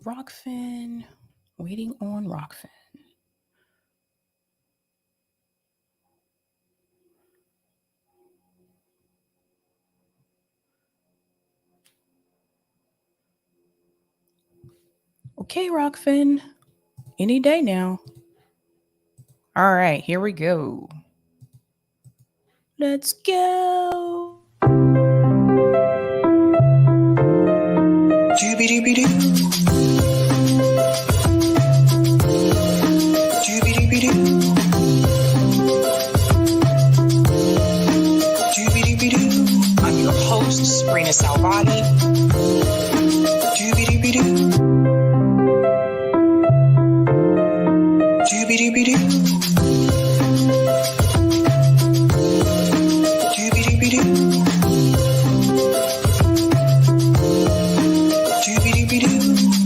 Rockfin, waiting on Rockfin. Okay, Rockfin, any day now. All right, here we go. Let's go. I'm your host, Briahna Sabby.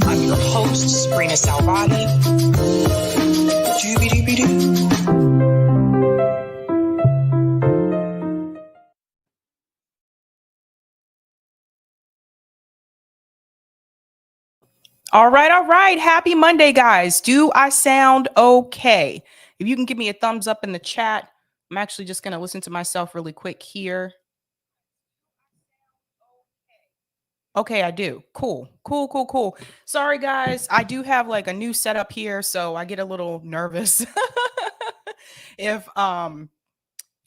I'm your host, Briahna Sabby. All right. Happy Monday, guys. Do I sound okay? If you can give me a thumbs up in the chat, I'm actually just going to listen to myself really quick here. Okay, I do. Cool. Sorry, guys. I do have like a new setup here, so I get a little nervous. if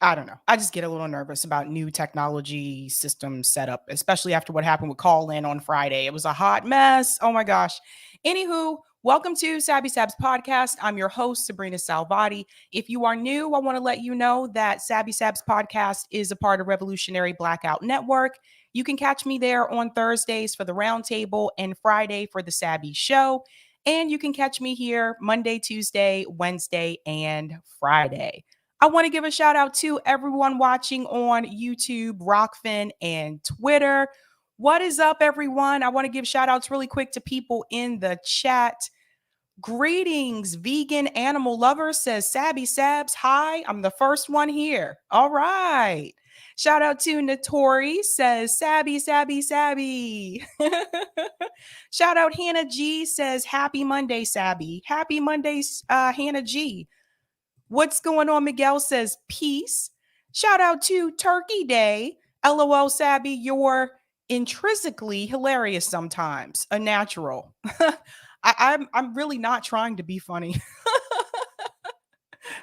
I don't know. I just get a little nervous about new technology system setup, especially after what happened with Call In on Friday. It was a hot mess. Oh my gosh. Anywho, welcome to Sab's podcast. I'm your host, Briahna Sabby. If you are new, I want to let you know that Sab's podcast is a part of Revolutionary Blackout Network. You can catch me there on Thursdays for the roundtable and Friday for the Sabby show. And you can catch me here Monday, Tuesday, Wednesday, and Friday. I want to give a shout out to everyone watching on YouTube, Rockfin, and Twitter. What is up, everyone? I want to give shout outs really quick to people in the chat. Greetings, vegan animal lover, says Sabby Sabs. Hi, I'm the first one here. All right. Shout out to Notori, says Sabby. Shout out Hannah G, says Happy Monday, Sabby. Happy Monday, Hannah G. What's going on? Miguel says peace. Shout out to Turkey Day. LOL, Sabby, you're intrinsically hilarious sometimes. A natural. I'm really not trying to be funny.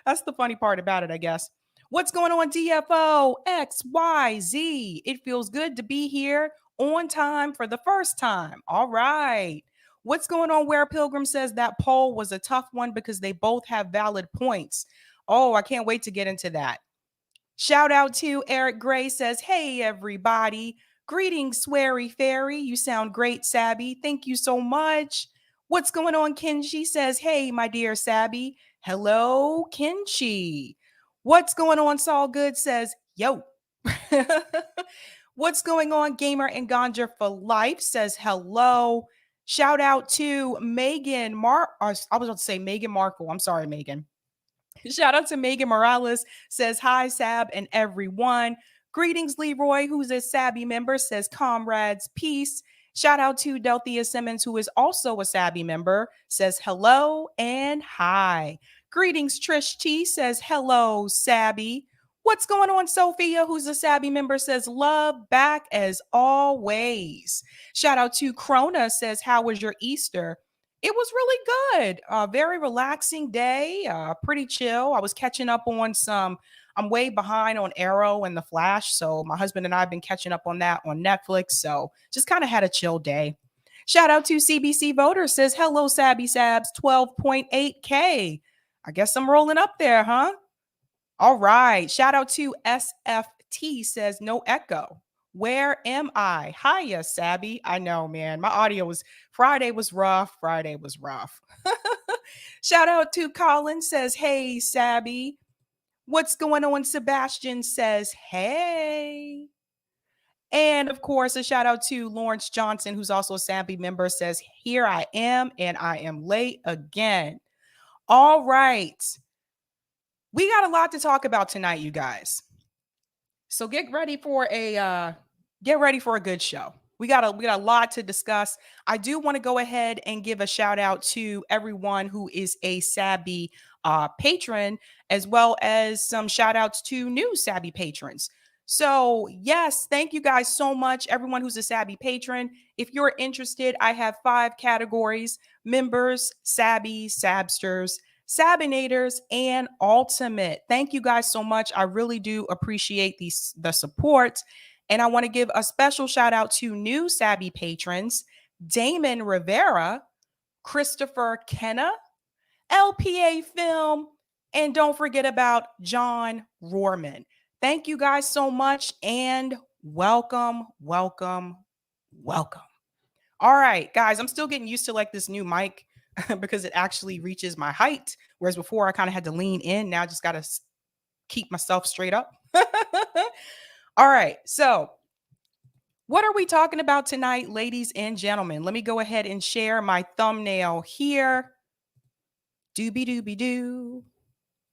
That's the funny part about it, I guess. What's going on, DFO? XYZ. It feels good to be here on time for the first time. All right. What's going on? Where Pilgrim says that poll was a tough one because they both have valid points. Oh, I can't wait to get into that. Shout out to Eric Gray says, hey, everybody. Greetings, Sweary Fairy. You sound great, Sabby. Thank you so much. What's going on? Kenshi says, hey, my dear Sabby. Hello, Kenshi. What's going on? Saul Good says, yo. What's going on? Gamer and Ganja for Life says, hello. Shout out to Megan I was about to say Meghan Markle. I'm sorry, Megan. Shout out to Megan Morales, says hi, Sab and everyone. Greetings, Leroy, who's a Sabby member, says comrades, peace. Shout out to Delthea Simmons, who is also a Sabby member, says hello and hi. Greetings, Trish T, says hello, Sabby. What's going on, Sophia, who's a Sabby member, says love back as always. Shout out to Krona, says how was your Easter? It was really good. Very relaxing day. Pretty chill. I was catching up on I'm way behind on Arrow and The Flash. So my husband and I have been catching up on that on Netflix. So just kind of had a chill day. Shout out to CBC Voter says, hello, Sabby Sabs, 12.8K. I guess I'm rolling up there, huh? All right. Shout out to SFT says, no echo. Where am I? Hiya, Sabby. I know, man. My audio was Friday was rough. Shout out to Colin says, hey, Sabby. What's going on? Sebastian says, hey. And of course, a shout out to Lawrence Johnson, who's also a Sabby member, says, here I am, and I am late again. All right. We got a lot to talk about tonight, you guys. So get ready for a get ready for a good show. We got a lot to discuss. I do want to go ahead and give a shout out to everyone who is a Sabby patron, as well as some shout outs to new Sabby patrons. So, yes, thank you guys so much, everyone who's a Sabby patron. If you're interested, I have 5 categories: members, Sabby, Sabsters, Sabinators, and Ultimate. Thank you guys so much. I really do appreciate the support. And I want to give a special shout out to new Sabby patrons: Damon Rivera, Christopher Kenna, LPA Film, and don't forget about John Rohrman. Thank you guys so much and welcome, welcome, welcome. All right, guys, I'm still getting used to like this new mic because it actually reaches my height. Whereas before I kind of had to lean in. Now I just got to keep myself straight up. All right, so what are we talking about tonight, ladies and gentlemen? Let me go ahead and share my thumbnail here. Doobie-doobie-doo.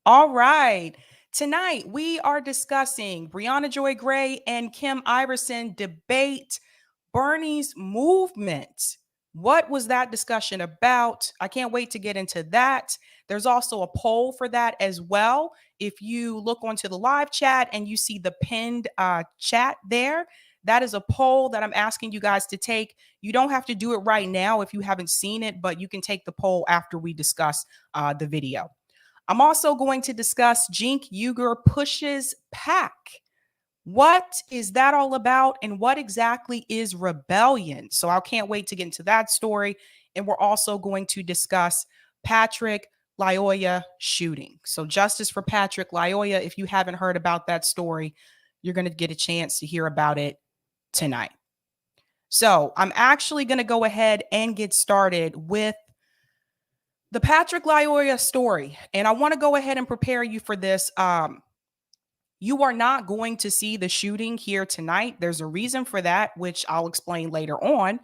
All right. Tonight, we are discussing Briahna Joy Gray and Kim Iversen debate Bernie's movement. What was that discussion about? I can't wait to get into that. There's also a poll for that as well. If you look onto the live chat and you see the pinned chat there, that is a poll that I'm asking you guys to take. You don't have to do it right now if you haven't seen it, but you can take the poll after we discuss the video. I'm also going to discuss Cenk Uygur pushes Pac. What is that all about? And what exactly is rebellion? So I can't wait to get into that story. And we're also going to discuss Patrick Lyoya shooting. So justice for Patrick Lyoya. If you haven't heard about that story, you're going to get a chance to hear about it tonight. So I'm actually going to go ahead and get started with the Patrick Lyoya story. And I want to go ahead and prepare you for this. You are not going to see the shooting here tonight. There's a reason for that, which I'll explain later on.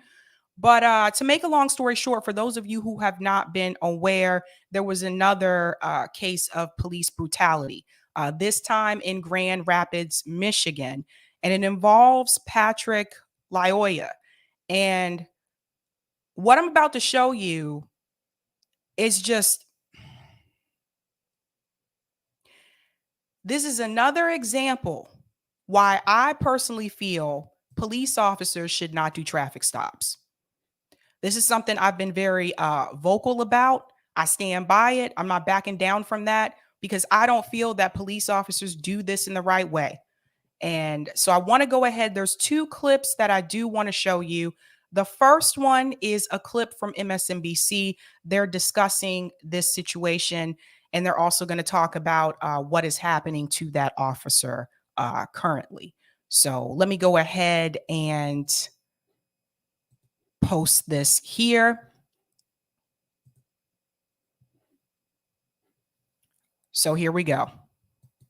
But to make a long story short, for those of you who have not been aware, there was another case of police brutality, this time in Grand Rapids, Michigan. And it involves Patrick Lyoya. And what I'm about to show you is just, this is another example why I personally feel police officers should not do traffic stops. This is something I've been very vocal about. I stand by it. I'm not backing down from that because I don't feel that police officers do this in the right way. And so I want to go ahead. There's 2 clips that I do want to show you. The first one is a clip from MSNBC. They're discussing this situation, and they're also going to talk about what is happening to that officer currently. So let me go ahead and post this here. So here we go.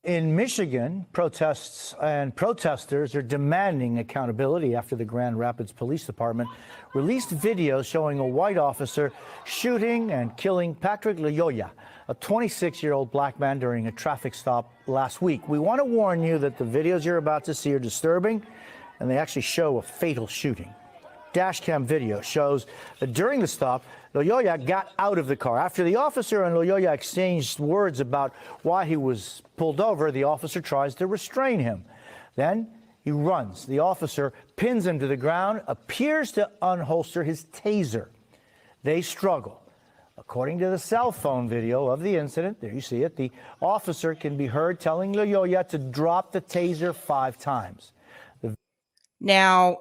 In Michigan, protests and protesters are demanding accountability after the Grand Rapids Police Department released video showing a white officer shooting and killing Patrick Lyoya, a 26-year-old black man, during a traffic stop last week. We want to warn you that the videos you're about to see are disturbing, and they actually show a fatal shooting. Dashcam video shows that during the stop, Lyoya got out of the car. After the officer and Lyoya exchanged words about why he was pulled over, the officer tries to restrain him. Then he runs. The officer pins him to the ground, appears to unholster his taser. They struggle. According to the cell phone video of the incident, there you see it, the officer can be heard telling Lyoya to drop the taser 5 times. Now,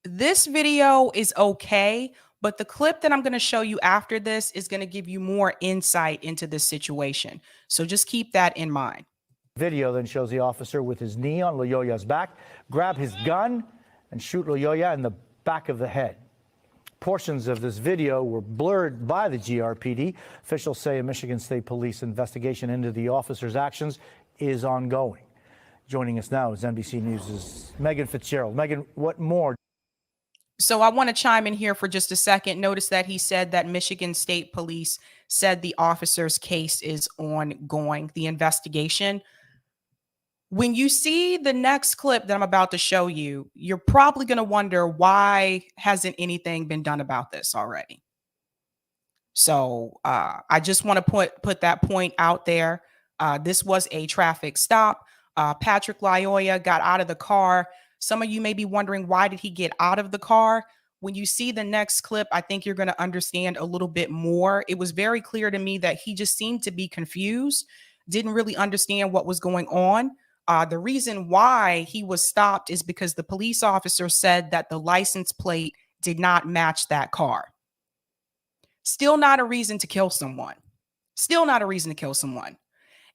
this video is okay, but the clip that I'm going to show you after this is going to give you more insight into this situation. So just keep that in mind. Video then shows the officer with his knee on Lyoya's back, grab his gun, and shoot Lyoya in the back of the head. Portions of this video were blurred by the GRPD. Officials say a Michigan State Police investigation into the officer's actions is ongoing. Joining us now is NBC News' Megan Fitzgerald. Megan, what more? So I want to chime in here for just a second. Notice that he said that Michigan State Police said the officer's case is ongoing, the investigation. When you see the next clip that I'm about to show you, you're probably going to wonder, why hasn't anything been done about this already? So I just want to put that point out there. This was a traffic stop. Patrick Lyoya got out of the car. Some of you may be wondering, why did he get out of the car? When you see the next clip, I think you're going to understand a little bit more. It was very clear to me that he just seemed to be confused, didn't really understand what was going on. The reason why he was stopped is because the police officer said that the license plate did not match that car. Still not a reason to kill someone. Still not a reason to kill someone.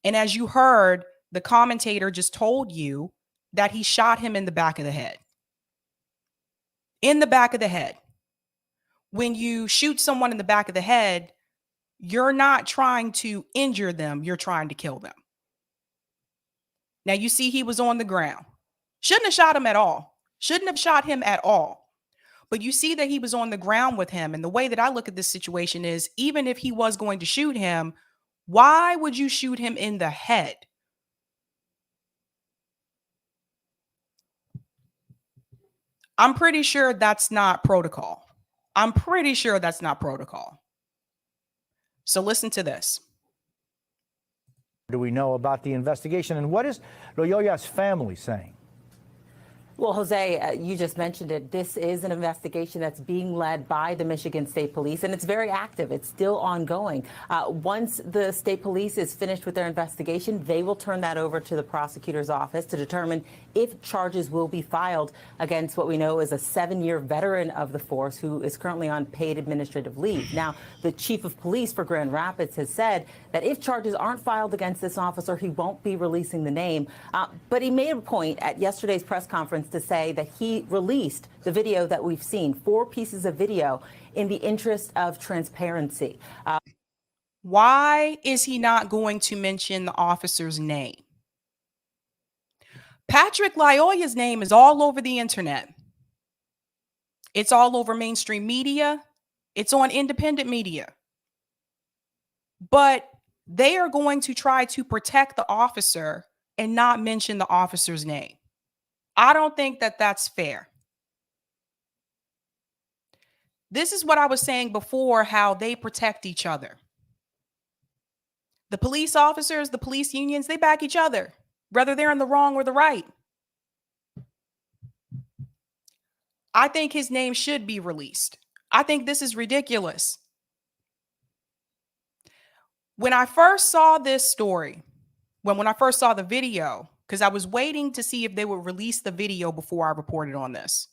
And as you heard, the commentator just told you that he shot him in the back of the head. In the back of the head. When you shoot someone in the back of the head, you're not trying to injure them, you're trying to kill them. Now you see he was on the ground. Shouldn't have shot him at all. Shouldn't have shot him at all. But you see that he was on the ground with him. And the way that I look at this situation is, even if he was going to shoot him, why would you shoot him in the head? I'm pretty sure that's not protocol. I'm pretty sure that's not protocol. So listen to this. Do we know about the investigation, and what is Lyoya's family saying? Well, Jose, you just mentioned it. This is an investigation that's being led by the Michigan State Police, and it's very active. It's still ongoing. Once the state police is finished with their investigation, they will turn that over to the prosecutor's office to determine if charges will be filed against what we know is a 7-year veteran of the force who is currently on paid administrative leave. Now, the chief of police for Grand Rapids has said that if charges aren't filed against this officer, he won't be releasing the name. But he made a point at yesterday's press conference to say that he released the video that we've seen, 4 pieces of video, in the interest of transparency. Why is he not going to mention the officer's name? Patrick Lyoya's name is all over the internet. It's all over mainstream media. It's on independent media. But they are going to try to protect the officer and not mention the officer's name. I don't think that that's fair. This is what I was saying before, how they protect each other. The police officers, the police unions, they back each other, whether they're in the wrong or the right. I think his name should be released. I think this is ridiculous. When I first saw this story, when I first saw the video, because I was waiting to see if they would release the video before I reported on this.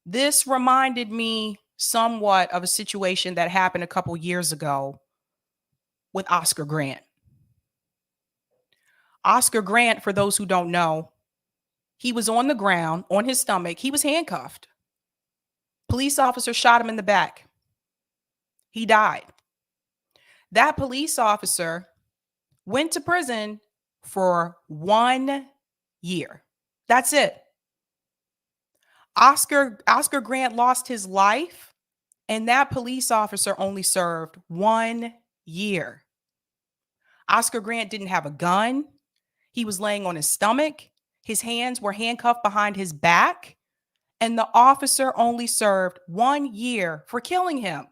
This reminded me somewhat of a situation that happened a couple years ago with Oscar Grant. Oscar Grant, for those who don't know, he was on the ground, on his stomach. He was handcuffed. Police officer shot him in the back. He died. That police officer went to prison for 1 year. That's it. Oscar Grant lost his life, and that police officer only served 1 year. Oscar Grant didn't have a gun. He was laying on his stomach. His hands were handcuffed behind his back, and the officer only served 1 year for killing him.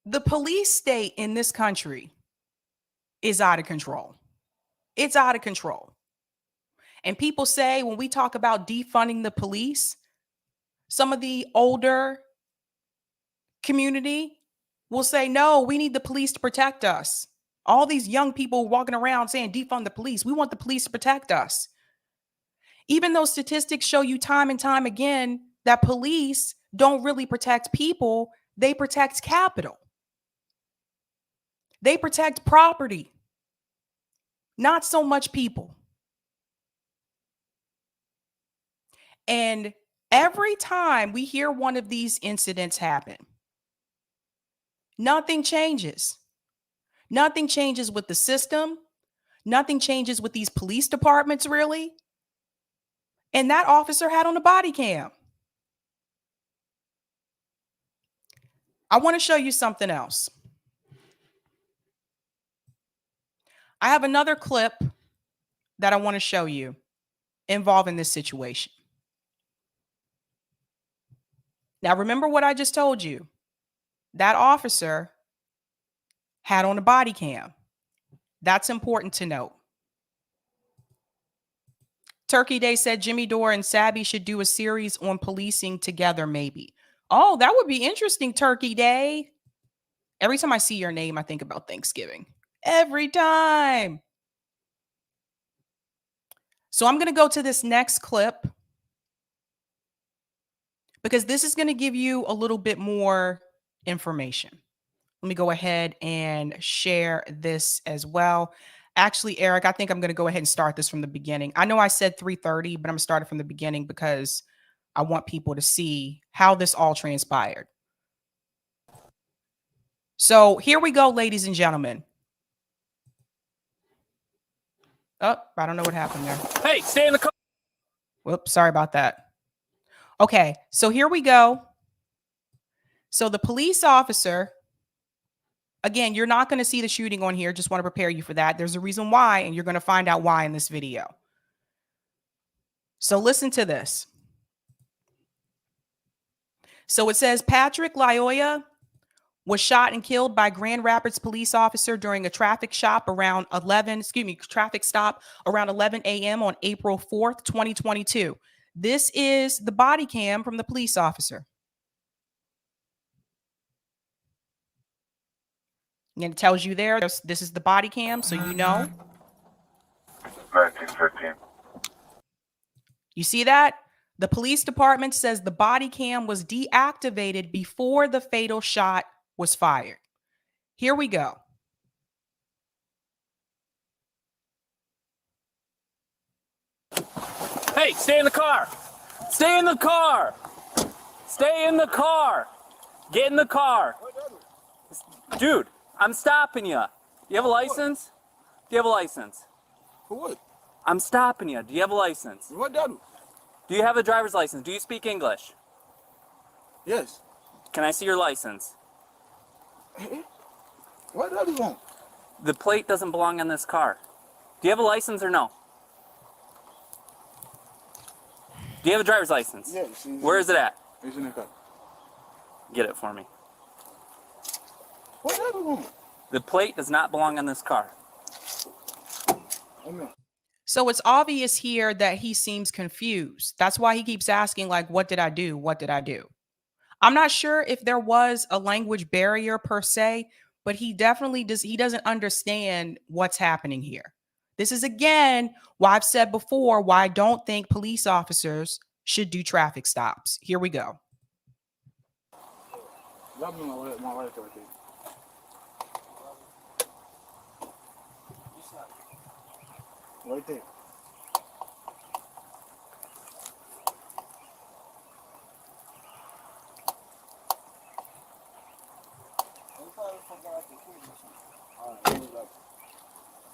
The police state in this country is out of control. It's out of control. And people say, when we talk about defunding the police, some of the older community will say, no, we need the police to protect us. All these young people walking around saying defund the police. We want the police to protect us. Even though statistics show you time and time again that police don't really protect people, they protect capital. They protect property, not so much people. And every time we hear one of these incidents happen, nothing changes. Nothing changes with the system. Nothing changes with these police departments, really. And that officer had on a body cam. I want to show you something else. I have another clip that I want to show you involving this situation. Now, remember what I just told you. That officer had on a body cam. That's important to note. Turkey Day said Jimmy Dore and Sabby should do a series on policing together, maybe. Oh, that would be interesting, Turkey Day. Every time I see your name, I think about Thanksgiving. Every time. So I'm going to go to this next clip because this is going to give you a little bit more information. Let me go ahead and share this as well. Actually, Eric, I think I'm going to go ahead and start this from the beginning. I know I said 3:30, but I'm starting from the beginning because I want people to see how this all transpired. So here we go, ladies and gentlemen. Oh, I don't know what happened there. Hey, stay in the car. Whoops, sorry about that. Okay, so here we go. So the police officer, again, you're not going to see the shooting on here. Just want to prepare you for that. There's a reason why, and you're going to find out why in this video. So listen to this. So it says Patrick Lyoya was shot and killed by Grand Rapids police officer during a traffic stop around 11 a.m. on April 4th, 2022. This is the body cam from the police officer. And it tells you there, this is the body cam, so you know. 1915. You see that? The police department says the body cam was deactivated before the fatal shot was fired. Here we go. Hey, stay in the car. Stay in the car. Stay in the car. Get in the car. Dude, I'm stopping you. Do you have a license? Do you have a license? For what? I'm stopping you. Do you have a license? What that do? Do you have a driver's license? Do you speak English? Yes. Can I see your license? What that do want? The plate doesn't belong on this car. Do you have a license or no? Do you have a driver's license? Yes. Where is it at? It's in the car. Get it for me. What that do want? The plate does not belong on this car. Amen. So it's obvious here that he seems confused. That's why he keeps asking, like, what did I do? What did I do? I'm not sure if there was a language barrier per se, but he definitely does. He doesn't understand what's happening here. This is, again, why I've said before, why I don't think police officers should do traffic stops. Here we go. Grab me my wallet right there. Right there.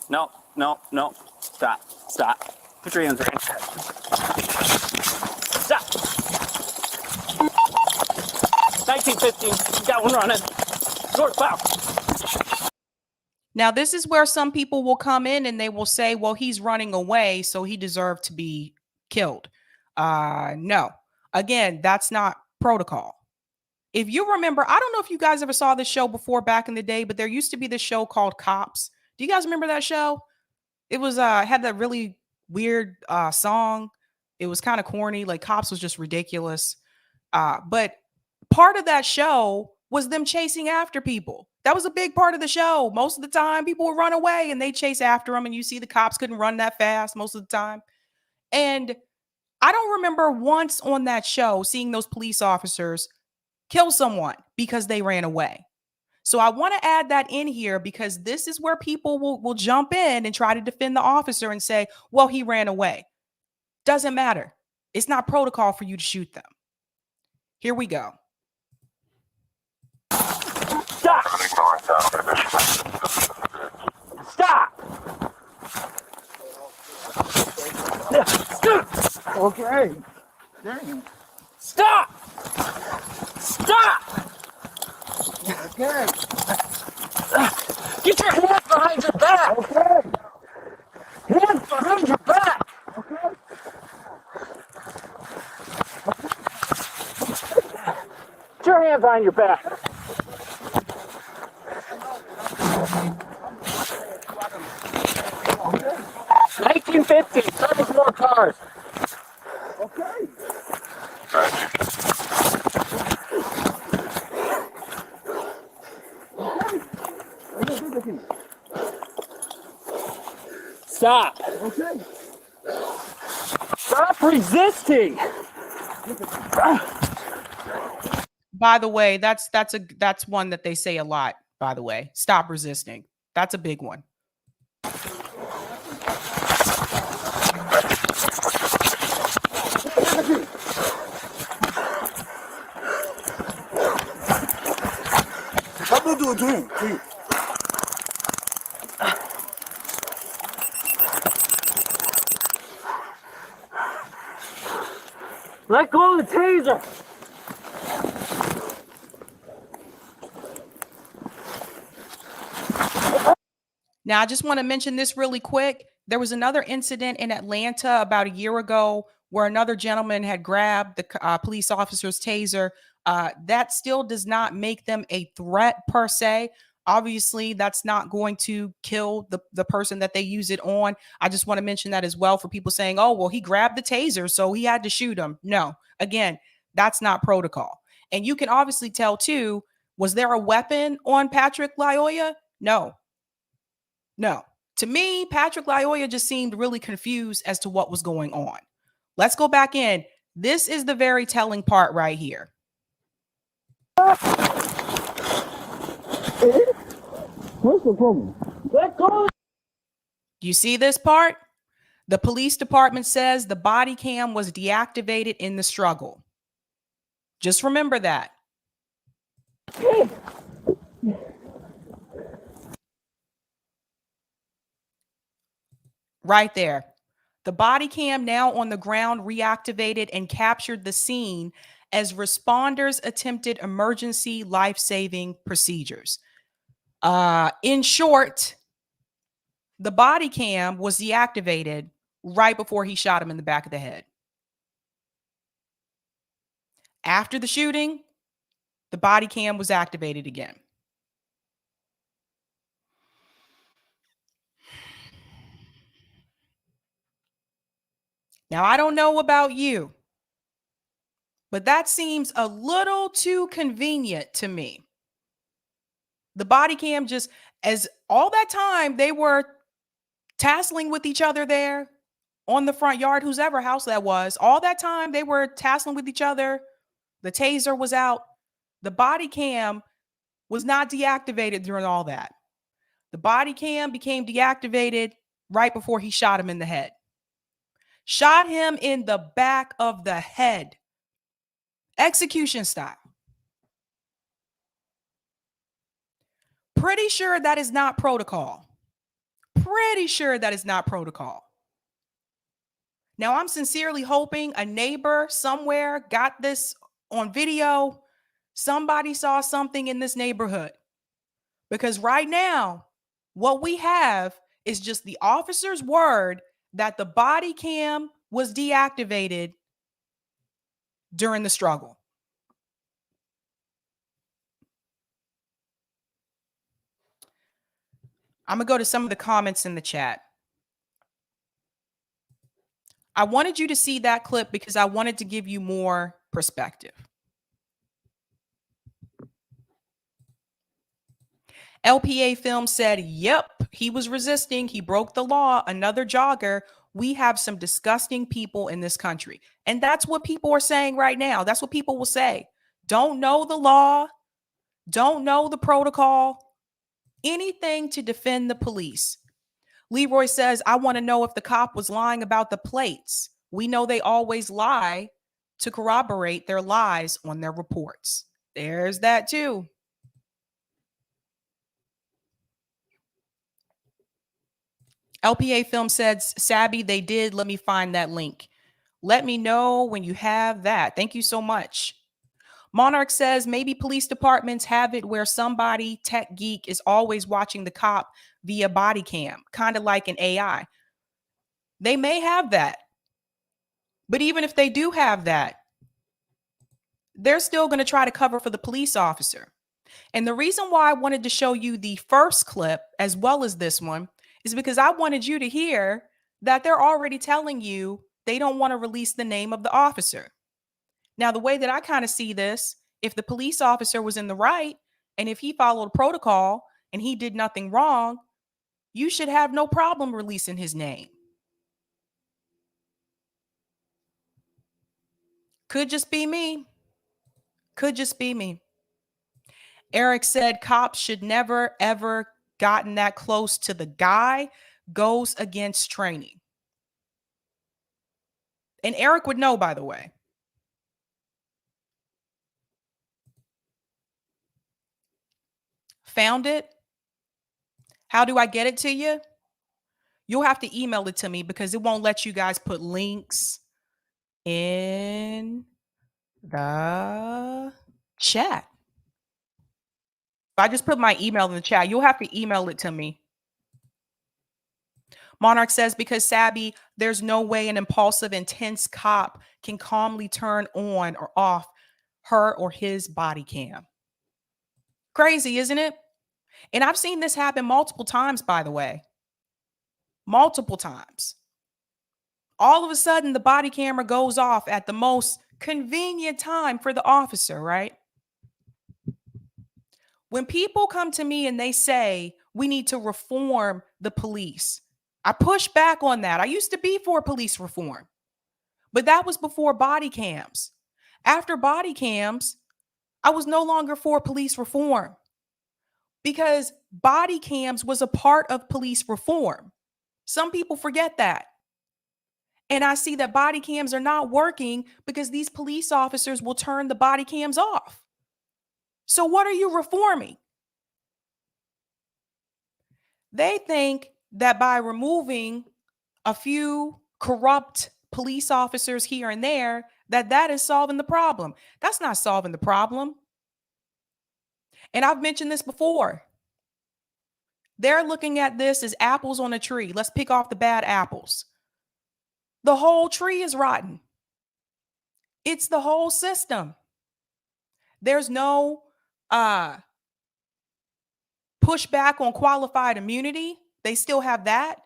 No, no, no. Stop. Stop. Put your hands right. Stop. 1915. Got one running. North bound. Now, this is where some people will come in and they will say, well, he's running away, so he deserved to be killed. No. Again, that's not protocol. If you remember, I don't know if you guys ever saw this show before back in the day, but there used to be this show called Cops. Do you guys remember that show? It was had that really weird song. It was kind of corny. Like, Cops was just ridiculous. But part of that show was them chasing after people. That was a big part of the show. Most of the time, people would run away and they chase after them. And you see the cops couldn't run that fast most of the time. And I don't remember once on that show seeing those police officers kill someone because they ran away. So I want to add that in here because this is where people will jump in and try to defend the officer and say, well, he ran away. Doesn't matter. It's not protocol for you to shoot them. Here we go. Stop! Stop! Okay. Dang. Stop! Stop! Okay. Get your hands behind your back. Okay. Hands behind your back. Okay. Get your hands behind your back. 1950. Seven more cars. Okay. Stop. Okay. Stop resisting. By the way, that's one that they say a lot, by the way. Stop resisting. That's a big one. I'm gonna do it again, please. Let go of the taser. Now, I just want to mention this really quick. There was another incident in Atlanta about a year ago where another gentleman had grabbed the police officer's taser. That still does not make them a threat per se. Obviously, that's not going to kill the person that they use it on. I just want to mention that as well for people saying, oh, well, he grabbed the taser, so he had to shoot him. No, again, that's not protocol. And you can obviously tell, too, was there a weapon on Patrick Lyoya? No. No. To me, Patrick Lyoya just seemed really confused as to what was going on. Let's go back in. This is the very telling part right here. What's the problem? Let go. You see this part? The police department says the body cam was deactivated in the struggle. Just remember that. Right there. The body cam now on the ground reactivated and captured the scene as responders attempted emergency life-saving procedures. In short, the body cam was deactivated right before he shot him in the back of the head. After the shooting, the body cam was activated again. Now, I don't know about you, but that seems a little too convenient to me. The body cam just, as all that time they were tasseling with each other there on the front yard, whoever house that was, all that time they were tasseling with each other. The taser was out. The body cam was not deactivated during all that. The body cam became deactivated right before he shot him in the head. Shot him in the back of the head. Execution style. Pretty sure that is not protocol. Pretty sure that is not protocol. Now, I'm sincerely hoping a neighbor somewhere got this on video. Somebody saw something in this neighborhood. Because right now, what we have is just the officer's word that the body cam was deactivated during the struggle. I'm going to go to some of the comments in the chat. I wanted you to see that clip because I wanted to give you more perspective. LPA Film said, yep, he was resisting. He broke the law. Another jogger. We have some disgusting people in this country. And that's what people are saying right now. That's what people will say. Don't know the law. Don't know the protocol. Anything to defend the police. Leroy says, I want to know if the cop was lying about the plates. We know they always lie to corroborate their lies on their reports. There's that too. LPA Film said, Sabby, they did. Let me find that link. Let me know when you have that. Thank you so much. Monarch says maybe police departments have it where somebody tech geek is always watching the cop via body cam, kind of like an AI. They may have that. But even if they do have that, they're still going to try to cover for the police officer. And the reason why I wanted to show you the first clip as well as this one is because I wanted you to hear that they're already telling you they don't want to release the name of the officer. Now, the way that I kind of see this, if the police officer was in the right and if he followed protocol and he did nothing wrong, you should have no problem releasing his name. Could just be me. Could just be me. Eric said cops should never, ever gotten that close to the guy. Goes against training. And Eric would know, by the way. Found it? How do I get it to you? You'll have to email it to me because it won't let you guys put links in the chat. I just put my email in the chat. You'll have to email it to me. Monarch says, because Sabby, there's no way an impulsive, intense cop can calmly turn on or off her or his body cam. Crazy, isn't it? And I've seen this happen multiple times, by the way. Multiple times. All of a sudden, the body camera goes off at the most convenient time for the officer, right? When people come to me and they say, we need to reform the police, I push back on that. I used to be for police reform, but that was before body cams. After body cams, I was no longer for police reform because body cams was a part of police reform. Some people forget that. And I see that body cams are not working because these police officers will turn the body cams off. So what are you reforming? They think that by removing a few corrupt police officers here and there, that is solving the problem. That's not solving the problem. And I've mentioned this before. They're looking at this as apples on a tree. Let's pick off the bad apples. The whole tree is rotten. It's the whole system. There's no pushback on qualified immunity. They still have that.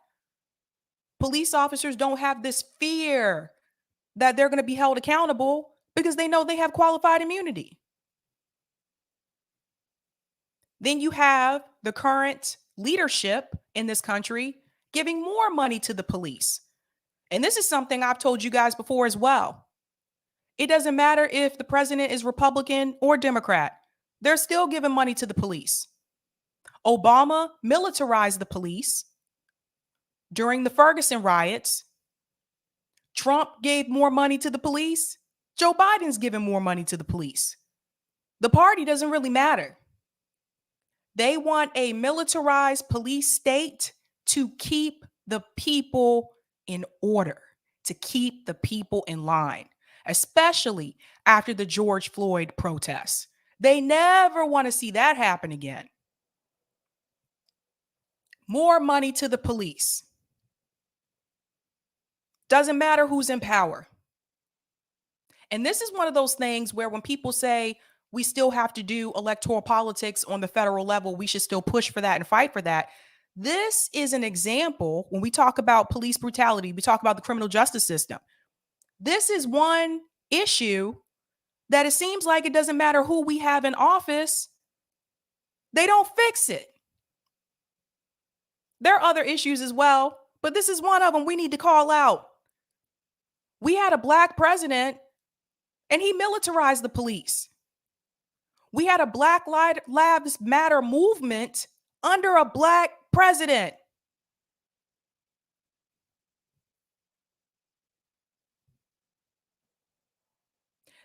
Police officers don't have this fear that they're going to be held accountable because they know they have qualified immunity. Then you have the current leadership in this country giving more money to the police. And this is something I've told you guys before as well. It doesn't matter if the president is Republican or Democrat. They're still giving money to the police. Obama militarized the police during the Ferguson riots. Trump gave more money to the police. Joe Biden's giving more money to the police. The party doesn't really matter. They want a militarized police state to keep the people in order, to keep the people in line, especially after the George Floyd protests. They never want to see that happen again. More money to the police. Doesn't matter who's in power. And this is one of those things where when people say we still have to do electoral politics on the federal level, we should still push for that and fight for that. This is an example when we talk about police brutality, we talk about the criminal justice system. This is one issue that it seems like it doesn't matter who we have in office, they don't fix it. There are other issues as well, but this is one of them we need to call out. We had a black president and he militarized the police. We had a Black Lives Matter movement under a black president.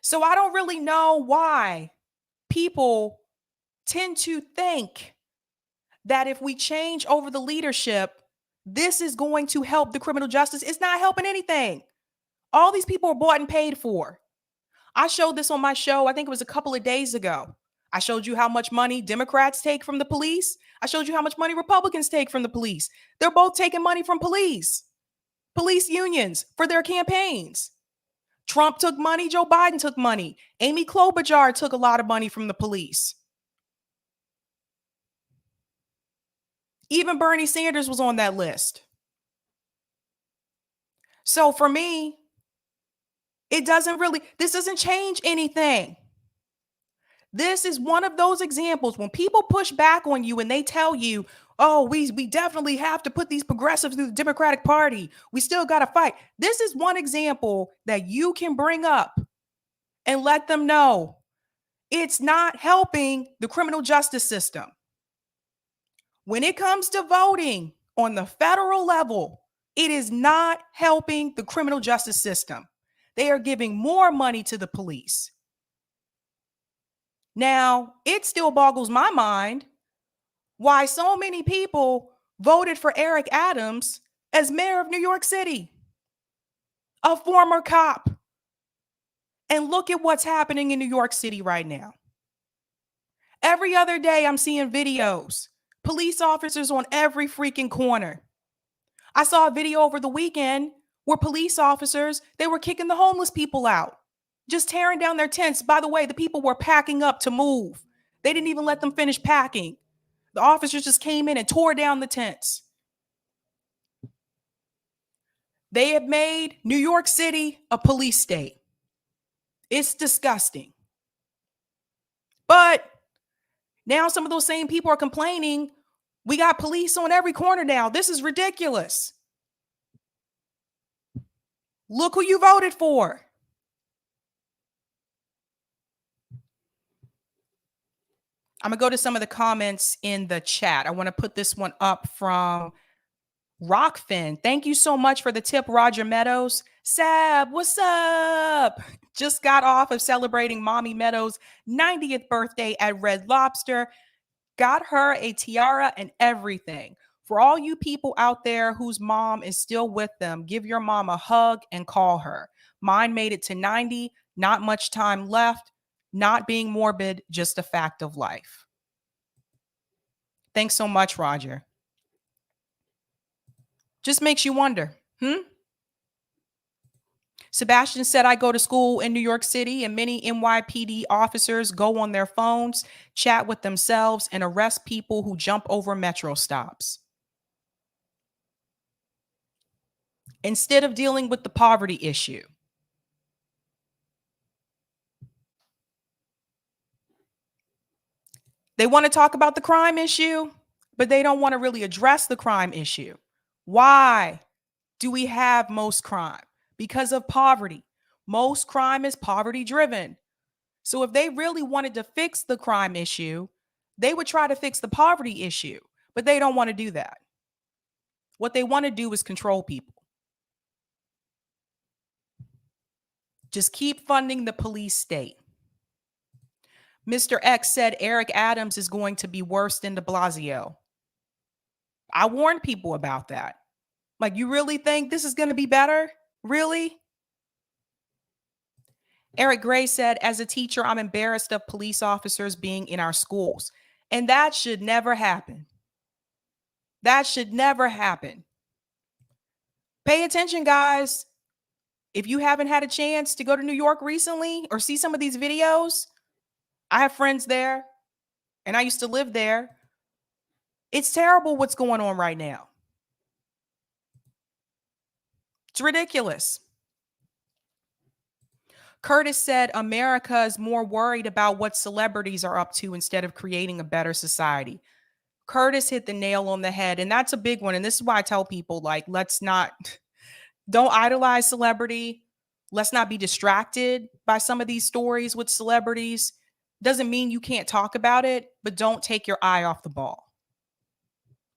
So I don't really know why people tend to think that if we change over the leadership, this is going to help the criminal justice. It's not helping anything. All these people are bought and paid for. I showed this on my show. I think it was a couple of days ago. I showed you how much money Democrats take from the police. I showed you how much money Republicans take from the police. They're both taking money from police unions for their campaigns. Trump took money. Joe Biden took money. Amy Klobuchar took a lot of money from the police. Even Bernie Sanders was on that list. So for me, this doesn't change anything. This is one of those examples when people push back on you and they tell you, oh, we definitely have to put these progressives through the Democratic Party. We still got to fight. This is one example that you can bring up and let them know it's not helping the criminal justice system. When it comes to voting on the federal level, it is not helping the criminal justice system. They are giving more money to the police. Now, it still boggles my mind why so many people voted for Eric Adams as mayor of New York City, a former cop. And look at what's happening in New York City right now. Every other day, I'm seeing videos, police officers on every freaking corner. I saw a video over the weekend where police officers, they were kicking the homeless people out, just tearing down their tents. By the way, the people were packing up to move. They didn't even let them finish packing. The officers just came in and tore down the tents. They have made New York City a police state. It's disgusting. But now some of those same people are complaining, we got police on every corner now. This is ridiculous. Look who you voted for. I'm going to go to some of the comments in the chat. I want to put this one up from Rockfin. Thank you so much for the tip, Roger Meadows. Sab, what's up? Just got off of celebrating Mommy Meadows' 90th birthday at Red Lobster. Got her a tiara and everything. For all you people out there whose mom is still with them, give your mom a hug and call her. Mine made it to 90, not much time left. Not being morbid, just a fact of life. Thanks so much, Roger. Just makes you wonder, Sebastian said, I go to school in New York City and many NYPD officers go on their phones, chat with themselves, and arrest people who jump over metro stops. Instead of dealing with the poverty issue. They want to talk about the crime issue, but they don't want to really address the crime issue. Why do we have most crime? Because of poverty. Most crime is poverty driven. So if they really wanted to fix the crime issue, they would try to fix the poverty issue, but they don't want to do that. What they want to do is control people. Just keep funding the police state. Mr. X said Eric Adams is going to be worse than de Blasio. I warned people about that. Like, you really think this is going to be better? Really? Eric Gray said, as a teacher, I'm embarrassed of police officers being in our schools. And that should never happen. That should never happen. Pay attention, guys. If you haven't had a chance to go to New York recently or see some of these videos, I have friends there and I used to live there. It's terrible what's going on right now. It's ridiculous. Curtis said America is more worried about what celebrities are up to instead of creating a better society. Curtis hit the nail on the head, and that's a big one. And this is why I tell people, like, don't idolize celebrity. Let's not be distracted by some of these stories with celebrities. Doesn't mean you can't talk about it, but don't take your eye off the ball.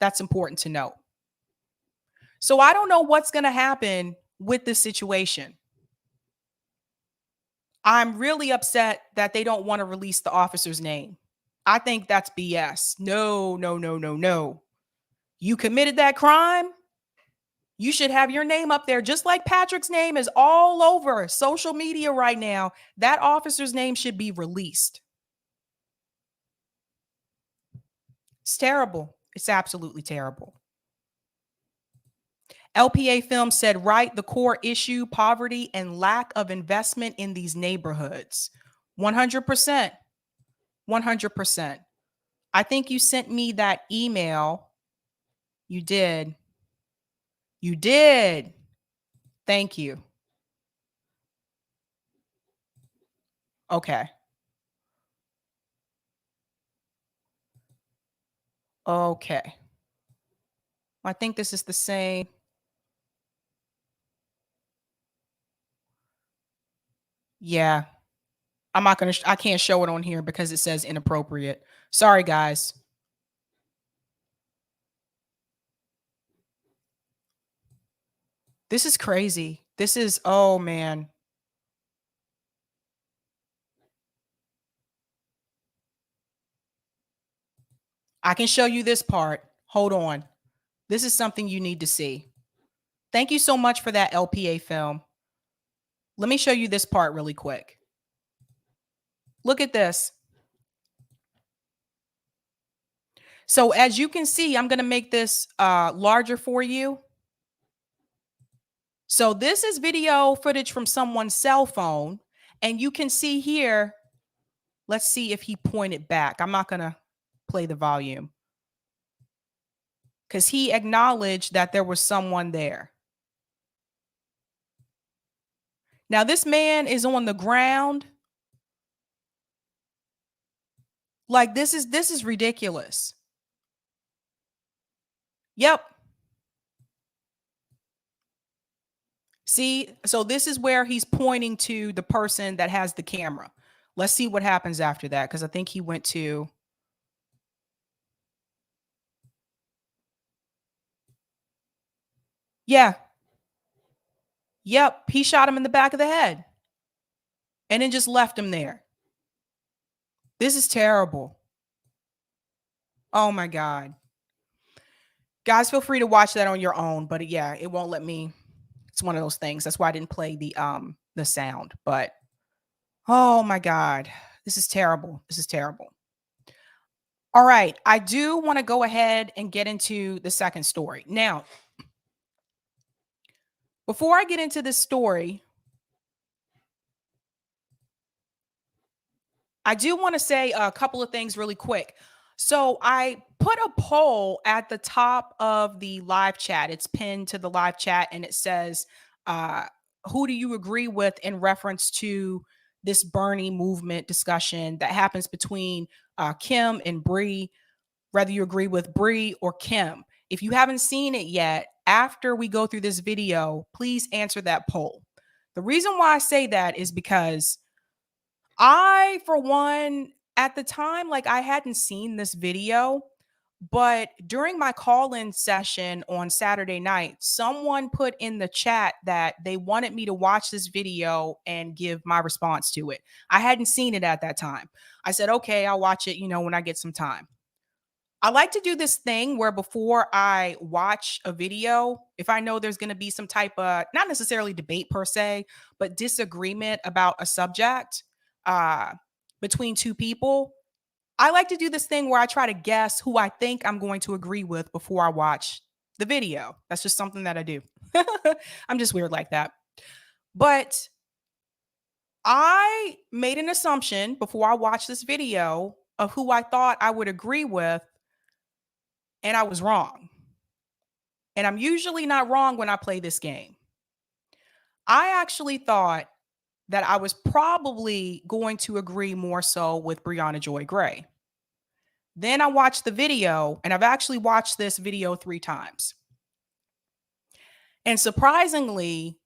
That's important to know. So I don't know what's going to happen with this situation. I'm really upset that they don't want to release the officer's name. I think that's BS. No. You committed that crime. You should have your name up there, just like Patrick's name is all over social media right now. That officer's name should be released. It's terrible. It's absolutely terrible. LPA Film said, right, the core issue, poverty and lack of investment in these neighborhoods. 100%. 100%. I think you sent me that email. You did. You did. Thank you. Okay. Okay. I think this is the same. Yeah. I'm not going to, I can't show it on here because it says inappropriate. Sorry, guys. This is crazy. This is, oh man. I can show you this part. Hold on. This is something you need to see. Thank you so much for that LPA Film. Let me show you this part really quick. Look at this. So as you can see, I'm going to make this larger for you. So this is video footage from someone's cell phone. And you can see here, let's see if he pointed back. I'm not going to play the volume because he acknowledged that there was someone there. Now this man is on the ground. Like this is ridiculous. Yep. See, so this is where he's pointing to the person that has the camera. Let's see what happens after that, because I think he went to. Yeah. Yep. He shot him in the back of the head and then just left him there. This is terrible. Oh my God. Guys, feel free to watch that on your own, but yeah, it won't let me. It's one of those things. That's why I didn't play the sound, but oh my God, this is terrible. This is terrible. All right. I do want to go ahead and get into the second story. Now, before I get into this story, I do want to say a couple of things really quick. So I put a poll at the top of the live chat. It's pinned to the live chat and it says, who do you agree with in reference to this Bernie movement discussion that happens between Kim and Bree, whether you agree with Bree or Kim. If you haven't seen it yet, after we go through this video, please answer that poll. The reason why I say that is because I, for one, at the time, like I hadn't seen this video, but during my call-in session on Saturday night, someone put in the chat that they wanted me to watch this video and give my response to it. I hadn't seen it at that time. I said, okay, I'll watch it, when I get some time. I like to do this thing where before I watch a video, if I know there's going to be some type of, not necessarily debate per se, but disagreement about a subject between two people, I like to do this thing where I try to guess who I think I'm going to agree with before I watch the video. That's just something that I do. I'm just weird like that. But I made an assumption before I watched this video of who I thought I would agree with, and I was wrong. And I'm usually not wrong when I play this game. I actually thought that I was probably going to agree more so with Briahna Joy Gray. Then I watched the video, and I've actually watched this video 3 times. And surprisingly,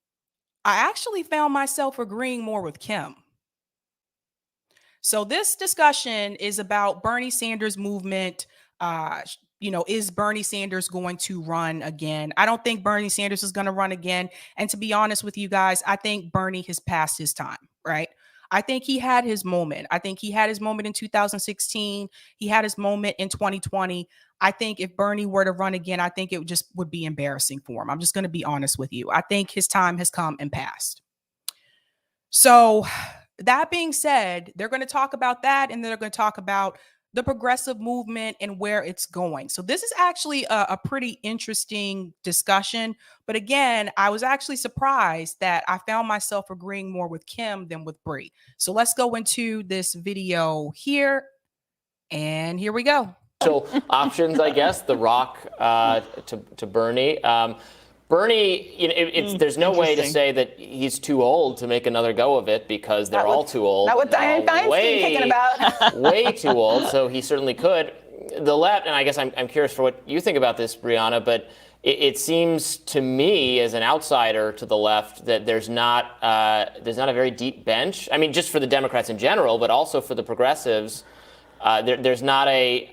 I actually found myself agreeing more with Kim. So this discussion is about Bernie Sanders' movement. Is Bernie Sanders going to run again? I don't think Bernie Sanders is going to run again. And to be honest with you guys, I think Bernie has passed his time, right? I think he had his moment. I think he had his moment in 2016. He had his moment in 2020. I think if Bernie were to run again, I think it would be embarrassing for him. I'm just going to be honest with you. I think his time has come and passed. So that being said, they're going to talk about that, and they're going to talk about the progressive movement and where it's going. So this is actually a pretty interesting discussion. But again, I was actually surprised that I found myself agreeing more with Kim than with Bree. So let's go into this video here. And here we go. Options, I guess, The Rock to Bernie. Bernie, there's no way to say that he's too old to make another go of it because they're all too old. Not what Dianne Feinstein thinking about. Way too old, so he certainly could. The left, and I guess I'm curious for what you think about this, Briahna, but it seems to me as an outsider to the left that there's not a very deep bench. I mean, just for the Democrats in general, but also for the progressives, there's not a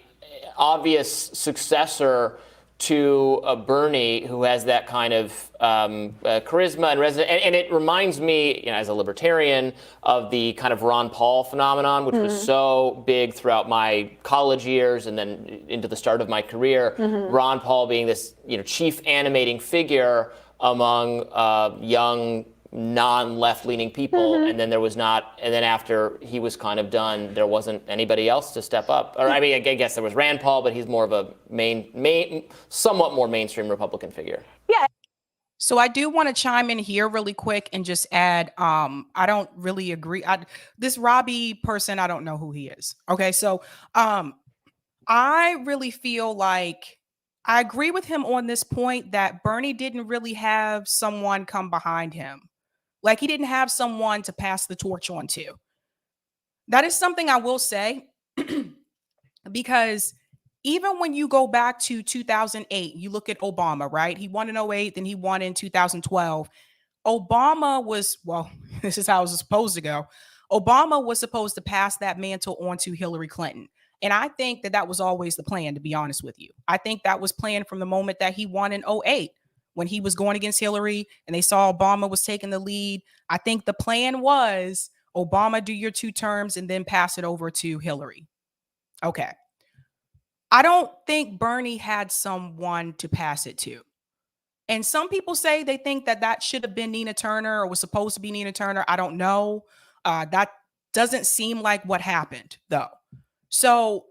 obvious successor to Bernie who has that kind of charisma and it reminds me, as a libertarian, of the kind of Ron Paul phenomenon, which was so big throughout my college years and then into the start of my career. Ron Paul being this, chief animating figure among young non-left-leaning people, and then and then after he was kind of done, there wasn't anybody else to step up. Or I mean, I guess there was Rand Paul, but he's more of a somewhat more mainstream Republican figure. Yeah. So I do want to chime in here really quick and just add, I don't really agree. This Robbie person, I don't know who he is. Okay, so I really feel like I agree with him on this point that Bernie didn't really have someone come behind him. Like, he didn't have someone to pass the torch on to. That is something I will say, because even when you go back to 2008, you look at Obama, right? He won in 2008, then he won in 2012. Obama was, well, this is how it was supposed to go. Obama was supposed to pass that mantle on to Hillary Clinton. And I think that was always the plan, to be honest with you. I think that was planned from the moment that he won in 2008. When he was going against Hillary and they saw Obama was taking the lead. I think the plan was Obama do your 2 terms and then pass it over to Hillary. Okay. I don't think Bernie had someone to pass it to. And some people say they think that should have been Nina Turner or was supposed to be Nina Turner. I don't know. That doesn't seem like what happened, though. So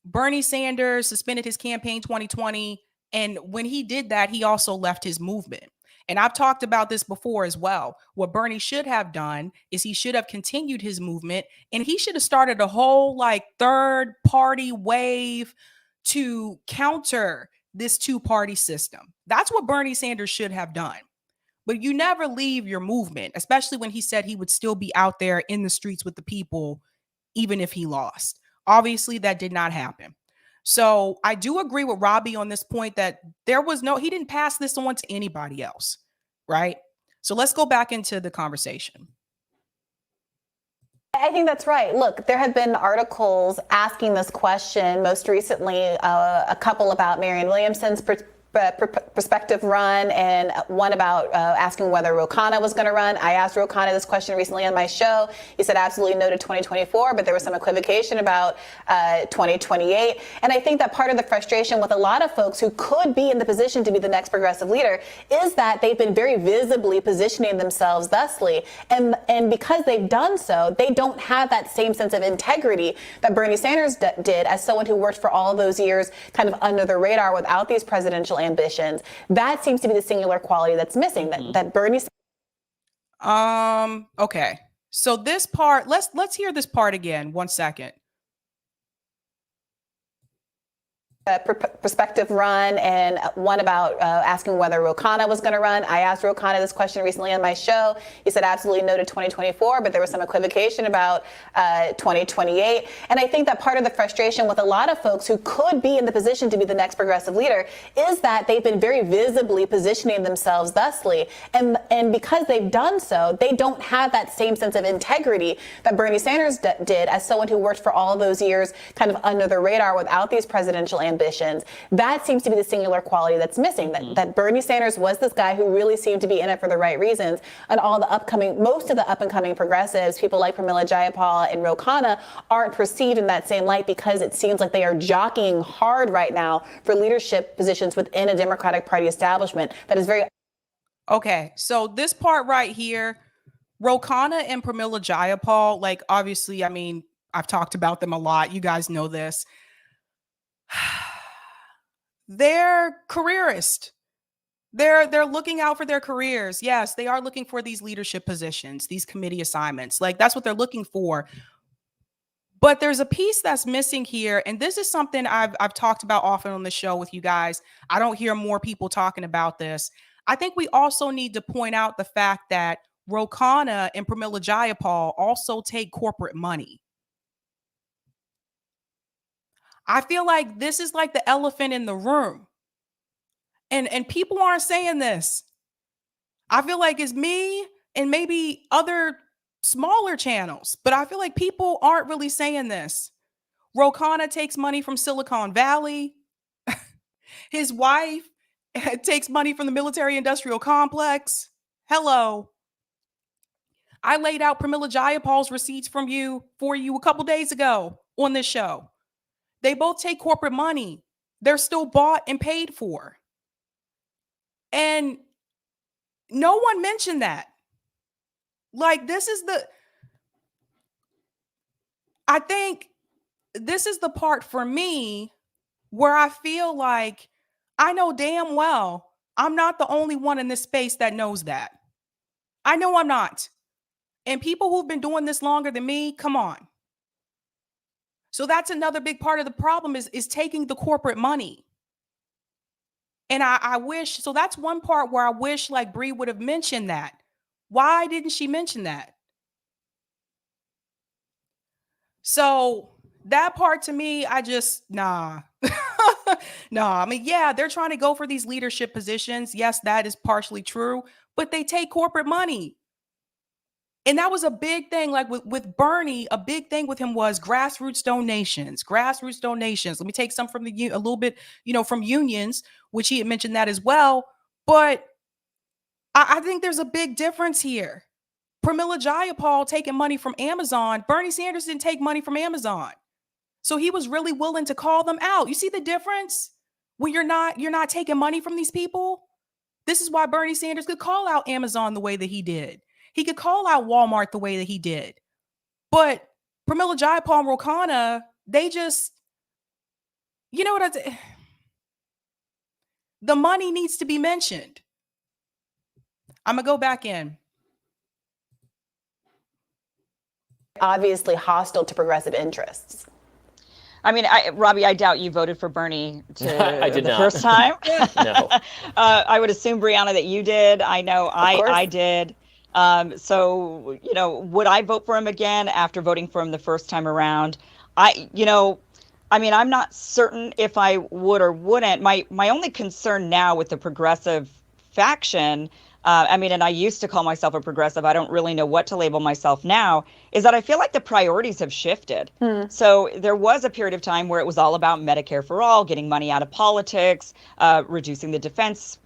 Bernie Sanders suspended his campaign 2020. And when he did that, he also left his movement. And I've talked about this before as well. What Bernie should have done is he should have continued his movement, and he should have started a whole third party wave to counter this 2-party system. That's what Bernie Sanders should have done. But you never leave your movement, especially when he said he would still be out there in the streets with the people, even if he lost. Obviously, that did not happen. So I do agree with Robbie on this point that he didn't pass this on to anybody else, right? So let's go back into the conversation. I think that's right. Look, there have been articles asking this question, most recently a couple about Marianne Williamson's prospective run and one about asking whether Ro Khanna was going to run. I asked Ro Khanna this question recently on my show. He said absolutely no to 2024, but there was some equivocation about 2028. And I think that part of the frustration with a lot of folks who could be in the position to be the next progressive leader is that they've been very visibly positioning themselves thusly. And because they've done so, they don't have that same sense of integrity that Bernie Sanders did as someone who worked for all those years kind of under the radar without these presidential ambitions. That seems to be the singular quality that's missing, that Bernie. Okay. So this part, let's hear this part again. 1 second. Prospective run and one about asking whether Ro Khanna was going to run. I asked Ro Khanna this question recently on my show. He said absolutely no to 2024, but there was some equivocation about 2028. And I think that part of the frustration with a lot of folks who could be in the position to be the next progressive leader is that they've been very visibly positioning themselves thusly. And because they've done so, they don't have that same sense of integrity that Bernie Sanders did as someone who worked for all those years kind of under the radar without these presidential ambitions. ambitions. That seems to be the singular quality that's missing, that Bernie Sanders was this guy who really seemed to be in it for the right reasons. And most of the up and coming progressives, people like Pramila Jayapal and Ro Khanna, aren't perceived in that same light because it seems like they are jockeying hard right now for leadership positions within a Democratic Party establishment that is very. Okay, so this part right here, Ro Khanna and Pramila Jayapal, like obviously, I mean, I've talked about them a lot. You guys know this. They're careerist. They're looking out for their careers. Yes, they are looking for these leadership positions, these committee assignments. Like that's what they're looking for. But there's a piece that's missing here, and this is something I've talked about often on the show with you guys. I don't hear more people talking about this. I think we also need to point out the fact that Ro Khanna and Pramila Jayapal also take corporate money. I feel like this is like the elephant in the room. And people aren't saying this. I feel like it's me and maybe other smaller channels, but I feel like people aren't really saying this. Ro Khanna takes money from Silicon Valley. His wife takes money from the military industrial complex. Hello. I laid out Pramila Jayapal's receipts for you a couple days ago on this show. They both take corporate money. They're still bought and paid for. And no one mentioned that. Like, I think this is the part for me where I feel like I know damn well I'm not the only one in this space that knows that. I know I'm not. And people who've been doing this longer than me, come on. So that's another big part of the problem is taking the corporate money. And I wish, so that's one part where I wish like Bree would have mentioned that. Why didn't she mention that? So that part to me, I just, nah. Nah, I mean, yeah, they're trying to go for these leadership positions. Yes, that is partially true, but they take corporate money. And that was a big thing. Like with Bernie, a big thing with him was grassroots donations. Let me take some from a little bit, from unions, which he had mentioned that as well. But I think there's a big difference here. Pramila Jayapal taking money from Amazon. Bernie Sanders didn't take money from Amazon. So he was really willing to call them out. You see the difference? When you're not taking money from these people. This is why Bernie Sanders could call out Amazon the way that he did. He could call out Walmart the way that he did. But Pramila Jayapal and Ro Khanna, they just, the money needs to be mentioned. I'm going to go back in. Obviously hostile to progressive interests. I mean, Robbie, I doubt you voted for Bernie I did the not. first time. No. I would assume, Briahna, that you did. I know I did. So, would I vote for him again after voting for him the first time around? I'm not certain if I would or wouldn't. My only concern now with the progressive faction, and I used to call myself a progressive. I don't really know what to label myself now, is that I feel like the priorities have shifted. So there was a period of time where it was all about Medicare for all, getting money out of politics, reducing the defense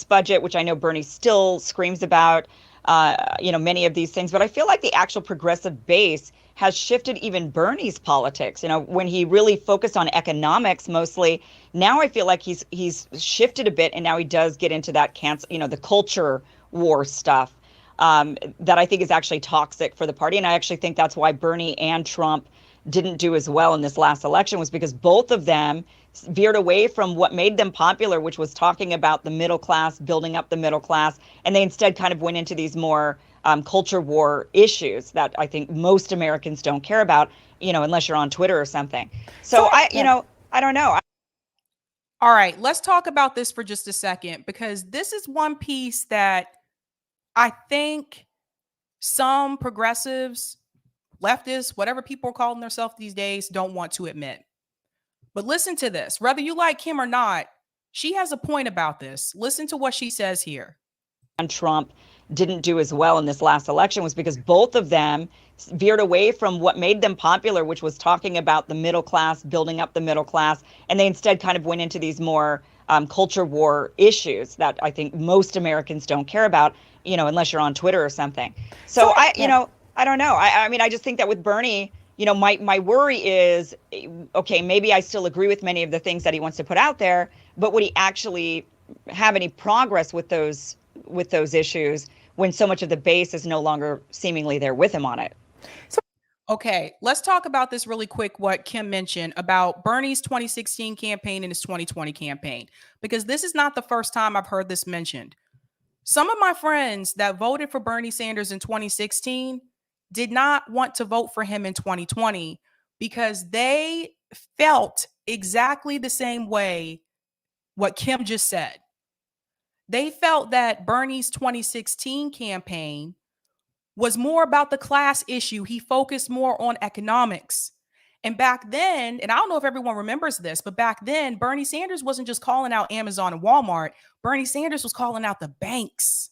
budget, which I know Bernie still screams about, many of these things. But I feel like the actual progressive base has shifted even Bernie's politics. When he really focused on economics mostly, now I feel like he's shifted a bit, and now he does get into that the culture war stuff that I think is actually toxic for the party. And I actually think that's why Bernie and Trump didn't do as well in this last election, was because both of them veered away from what made them popular, which was talking about the middle class, building up the middle class. And they instead kind of went into these more culture war issues that I think most Americans don't care about, unless you're on Twitter or something. So I don't know. All right, let's talk about this for just a second, because this is one piece that I think some progressives, leftists, whatever people are calling themselves these days, don't want to admit. But listen to this. Whether you like him or not, she has a point about this. Listen to what she says here. And Trump didn't do as well in this last election was because both of them veered away from what made them popular, which was talking about the middle class, building up the middle class, and they instead kind of went into these more culture war issues that I think most Americans don't care about, you know, unless you're on Twitter or something. So I don't know. I mean, I just think that with Bernie, you know, my worry is, okay, maybe I still agree with many of the things that he wants to put out there, but would he actually have any progress with those issues when so much of the base is no longer seemingly there with him on it? Okay, let's talk about this really quick, what Kim mentioned about Bernie's 2016 campaign and his 2020 campaign, because this is not the first time I've heard this mentioned. Some of my friends that voted for Bernie Sanders in 2016 did not want to vote for him in 2020 because they felt exactly the same way what Kim just said. They felt that Bernie's 2016 campaign was more about the class issue. He focused more on economics. And back then, and I don't know if everyone remembers this, but back then, Bernie Sanders wasn't just calling out Amazon and Walmart. Bernie Sanders was calling out the banks.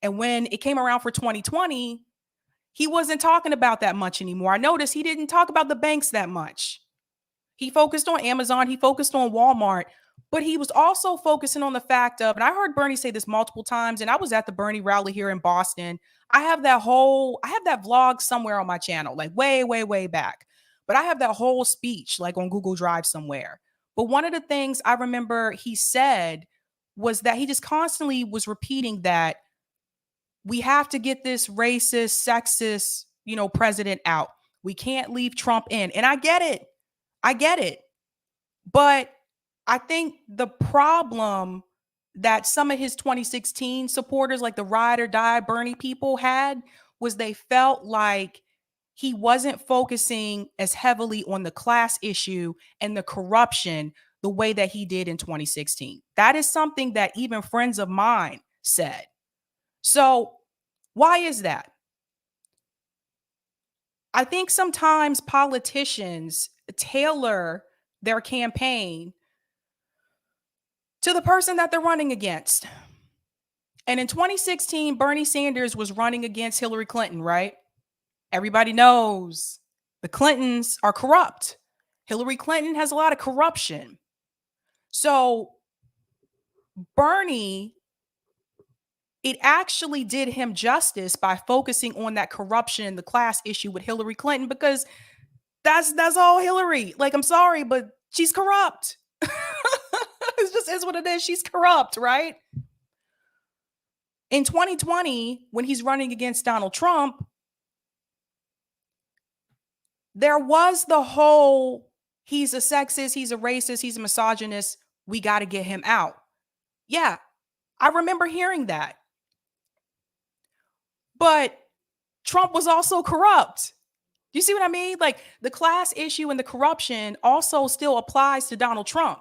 And when it came around for 2020, he wasn't talking about that much anymore. I noticed he didn't talk about the banks that much. He focused on Amazon. He focused on Walmart. But he was also focusing on the fact of, and I heard Bernie say this multiple times, and I was at the Bernie rally here in Boston. I have that vlog somewhere on my channel, like way, way, way back. But I have that whole speech like on Google Drive somewhere. But one of the things I remember he said was that he just constantly was repeating that we have to get this racist, sexist, you know, president out. We can't leave Trump in. And I get it. I get it. But I think the problem that some of his 2016 supporters, like the ride or die Bernie people, had was they felt like he wasn't focusing as heavily on the class issue and the corruption the way that he did in 2016. That is something that even friends of mine said. So why is that? I think sometimes politicians tailor their campaign to the person that they're running against. And in 2016, Bernie Sanders was running against Hillary Clinton, right? Everybody knows the Clintons are corrupt. Hillary Clinton has a lot of corruption. So Bernie, it actually did him justice by focusing on that corruption and the class issue with Hillary Clinton, because that's all Hillary. Like, I'm sorry, but she's corrupt. It just is what it is. She's corrupt, right? In 2020, when he's running against Donald Trump, there was the whole, he's a sexist, he's a racist, he's a misogynist, we got to get him out. Yeah, I remember hearing that. But Trump was also corrupt. You see what I mean? Like, the class issue and the corruption also still applies to Donald Trump.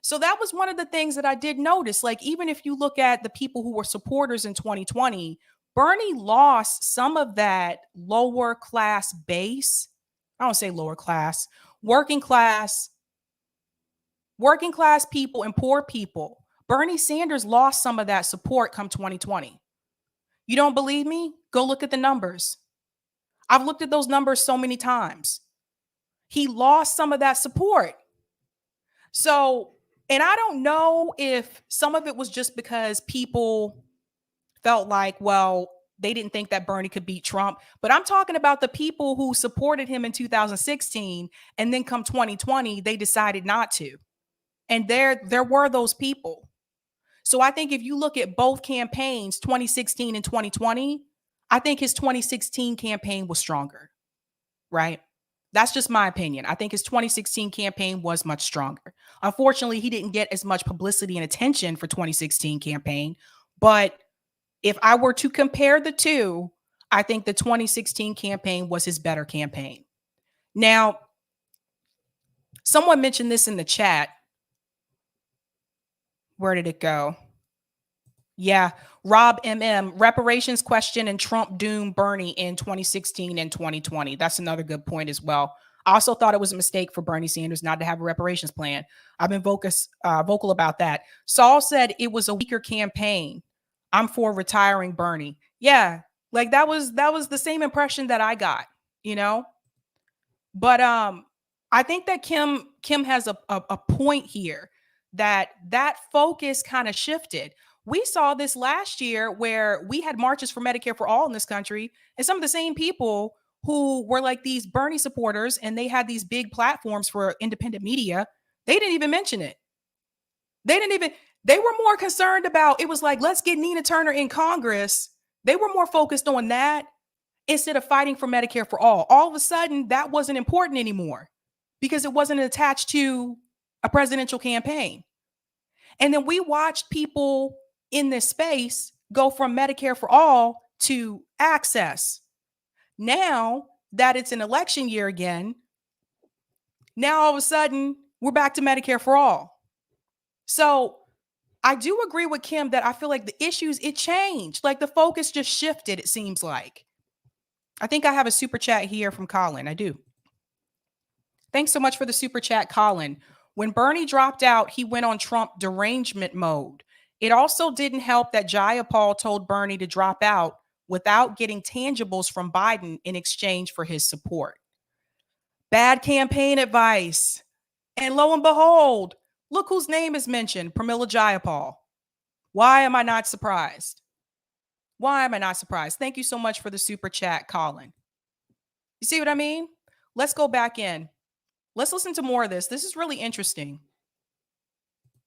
So that was one of the things that I did notice. Like, even if you look at the people who were supporters in 2020, Bernie lost some of that lower class base. I don't say lower class, working class people and poor people. Bernie Sanders lost some of that support come 2020. You don't believe me? Go look at the numbers. I've looked at those numbers so many times. He lost some of that support. So, and I don't know if some of it was just because people felt like, well, they didn't think that Bernie could beat Trump. But I'm talking about the people who supported him in 2016, and then come 2020, they decided not to. And there were those people. So I think if you look at both campaigns, 2016 and 2020, I think his 2016 campaign was stronger, right? That's just my opinion. I think his 2016 campaign was much stronger. Unfortunately, he didn't get as much publicity and attention for 2016 campaign. But if I were to compare the two, I think the 2016 campaign was his better campaign. Now, someone mentioned this in the chat. Where did it go? Yeah, Rob MM, reparations question and Trump doom Bernie in 2016 and 2020. That's another good point as well. I also thought it was a mistake for Bernie Sanders not to have a reparations plan. I've been vocal about that. Saul said it was a weaker campaign. I'm for retiring Bernie. Yeah, like that was the same impression that I got, you know. But I think that Kim has a point here that focus kind of shifted. We saw this last year where we had marches for Medicare for all in this country, and some of the same people who were like these Bernie supporters and they had these big platforms for independent media, they didn't even mention it. They were more concerned about, it was like, let's get Nina Turner in Congress. They were more focused on that instead of fighting for Medicare for all. All of a sudden, that wasn't important anymore because it wasn't attached to a presidential campaign. And then we watched people in this space go from Medicare for all to access. Now that it's an election year again, now all of a sudden we're back to Medicare for all. So I do agree with Kim that I feel like the issues, it changed. Like the focus just shifted, it seems like. I think I have a super chat here from Colin. I do. Thanks so much for the super chat, Colin. When Bernie dropped out, he went on Trump derangement mode. It also didn't help that Jayapal told Bernie to drop out without getting tangibles from Biden in exchange for his support. Bad campaign advice. And lo and behold, look whose name is mentioned, Pramila Jayapal. Why am I not surprised? Why am I not surprised? Thank you so much for the super chat, Colin. You see what I mean? Let's go back in. Let's listen to more of this. This is really interesting.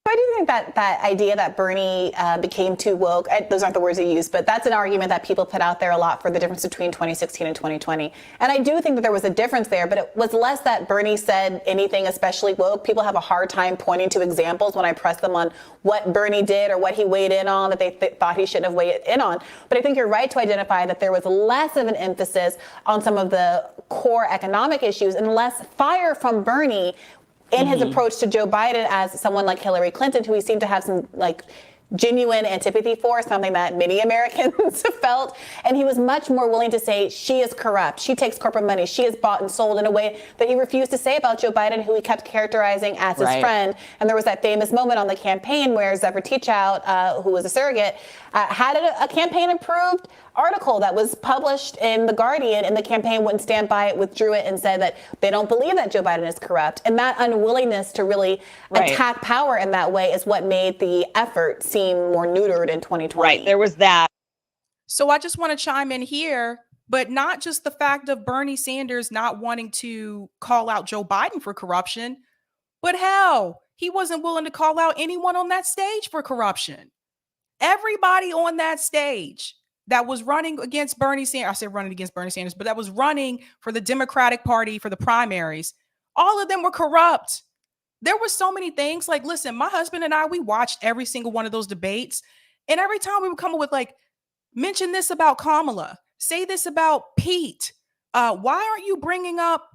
Why do you think that idea that Bernie became too woke, those aren't the words he used, but that's an argument that people put out there a lot for the difference between 2016 and 2020. And I do think that there was a difference there, but it was less that Bernie said anything especially woke. People have a hard time pointing to examples when I press them on what Bernie did or what he weighed in on that they thought he shouldn't have weighed in on. But I think you're right to identify that there was less of an emphasis on some of the core economic issues and less fire from Bernie in his approach to Joe Biden as someone like Hillary Clinton, who he seemed to have some like genuine antipathy for, something that many Americans felt. And he was much more willing to say she is corrupt. She takes corporate money. She is bought and sold in a way that he refused to say about Joe Biden, who he kept characterizing as his friend. And there was that famous moment on the campaign where Zephyr Teachout, who was a surrogate, had a campaign-approved article that was published in The Guardian, and the campaign wouldn't stand by it, withdrew it, and said that they don't believe that Joe Biden is corrupt. And that unwillingness to really attack power in that way is what made the effort seem more neutered in 2020. Right, there was that. So I just want to chime in here, but not just the fact of Bernie Sanders not wanting to call out Joe Biden for corruption, but hell, he wasn't willing to call out anyone on that stage for corruption. Everybody on that stage that was running against Bernie Sanders, I said running against Bernie Sanders, but that was running for the Democratic Party for the primaries, all of them were corrupt. There were so many things. Like, listen, my husband and I, we watched every single one of those debates. And every time we would come up with like, mention this about Kamala, say this about Pete. Why aren't you bringing up,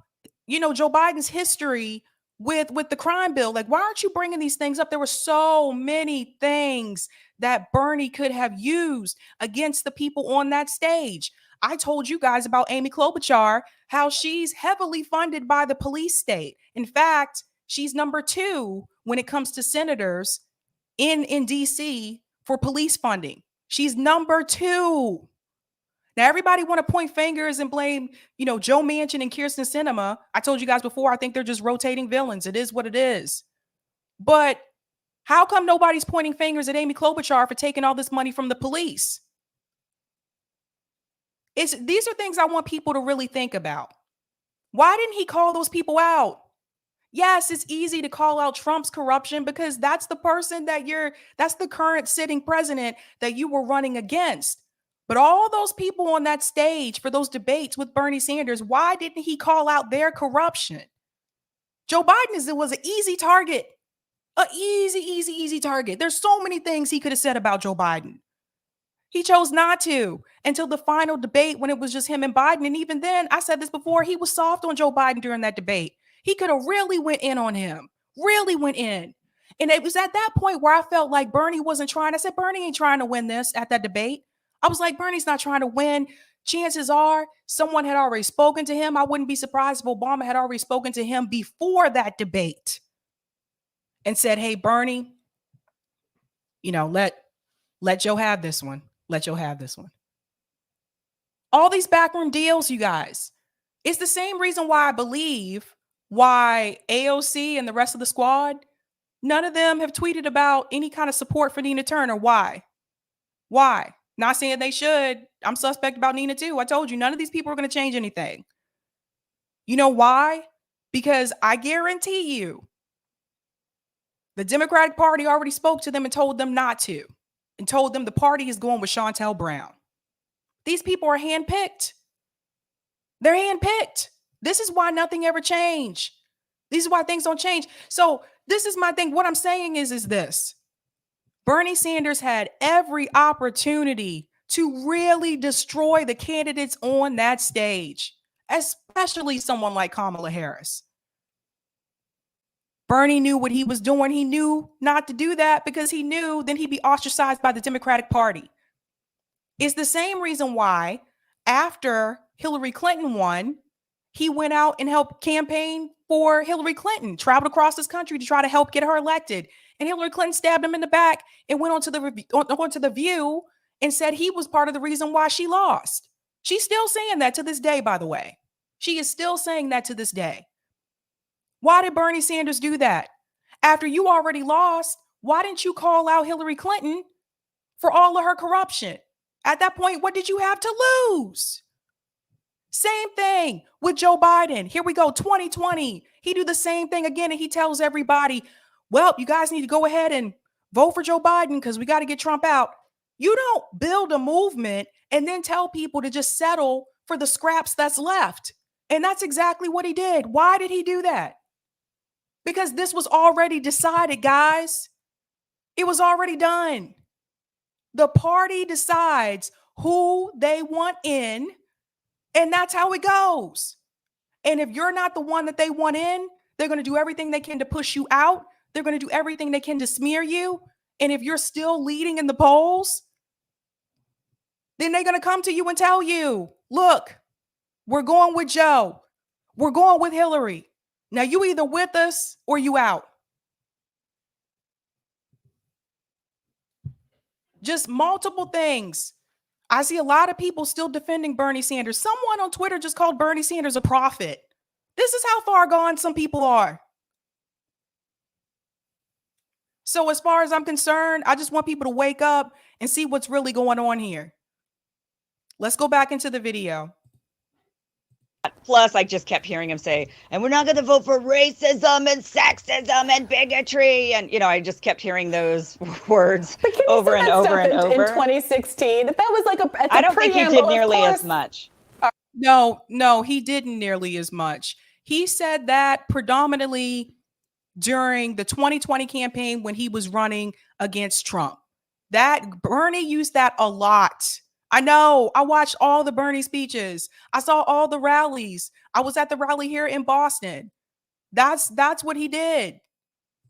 Joe Biden's history with the crime bill? Like, why aren't you bringing these things up? There were so many things that Bernie could have used against the people on that stage. I told you guys about Amy Klobuchar, how she's heavily funded by the police state. In fact, she's number 2 when it comes to senators in DC for police funding. She's number 2. Now, everybody want to point fingers and blame, Joe Manchin and Kyrsten Sinema. I told you guys before, I think they're just rotating villains. It is what it is. But how come nobody's pointing fingers at Amy Klobuchar for taking all this money from the police? These are things I want people to really think about. Why didn't he call those people out? Yes, it's easy to call out Trump's corruption because that's the person that's the current sitting president that you were running against. But all those people on that stage for those debates with Bernie Sanders, why didn't he call out their corruption? Joe Biden was an easy target. An easy target. There's so many things he could have said about Joe Biden. He chose not to until the final debate when it was just him and Biden. And even then, I said this before, he was soft on Joe Biden during that debate. He could have really went in on him, really went in. And it was at that point where I felt like Bernie wasn't trying. I said, Bernie ain't trying to win this at that debate. I was like, Bernie's not trying to win chances are someone had already spoken to him. I wouldn't be surprised if Obama had already spoken to him before that debate and said, hey, Bernie, you know, let Joe have this one. Let Joe have this one. All these backroom deals, you guys. It's the same reason why I believe why AOC and the rest of the squad, none of them have tweeted about any kind of support for Nina Turner. Why? Why? Not saying they should. I'm suspect about Nina too. I told you, none of these people are going to change anything. You know why? Because I guarantee you, the Democratic Party already spoke to them and told them not to, and told them the party is going with Shontel Brown. These people are handpicked. They're handpicked. This is why nothing ever changed. This is why things don't change. So this is my thing. What I'm saying is this. Bernie Sanders had every opportunity to really destroy the candidates on that stage, especially someone like Kamala Harris. Bernie knew what he was doing. He knew not to do that because he knew then he'd be ostracized by the Democratic Party. It's the same reason why after Hillary Clinton won, he went out and helped campaign for Hillary Clinton, traveled across this country to try to help get her elected. And Hillary Clinton stabbed him in the back and went onto the View and said he was part of the reason why she lost. She's still saying that to this day, by the way. She is still saying that to this day. Why did Bernie Sanders do that? After you already lost, why didn't you call out Hillary Clinton for all of her corruption? At that point, what did you have to lose? Same thing with Joe Biden. Here we go, 2020. He do the same thing again, and he tells everybody, well, you guys need to go ahead and vote for Joe Biden because we got to get Trump out. You don't build a movement and then tell people to just settle for the scraps that's left. And that's exactly what he did. Why did he do that? Because this was already decided, guys. It was already done. The party decides who they want in, and that's how it goes. And if you're not the one that they want in, they're going to do everything they can to push you out. They're going to do everything they can to smear you. And if you're still leading in the polls, then they're going to come to you and tell you, look, we're going with Joe. We're going with Hillary. Now you either with us or you out. Just multiple things. I see a lot of people still defending Bernie Sanders. Someone on Twitter just called Bernie Sanders a prophet. This is how far gone some people are. So as far as I'm concerned, I just want people to wake up and see what's really going on here. Let's go back into the video. Plus, I just kept hearing him say, and we're not going to vote for racism and sexism and bigotry. And, you know, I just kept hearing those words over and over and over. In 2016, that was like a I don't think he did nearly as much. No, he didn't nearly as much. He said that predominantly during the 2020 campaign when he was running against Trump. That Bernie used that a lot. I know. I watched all the Bernie speeches. I saw all the rallies. I was at the rally here in Boston. That's what he did.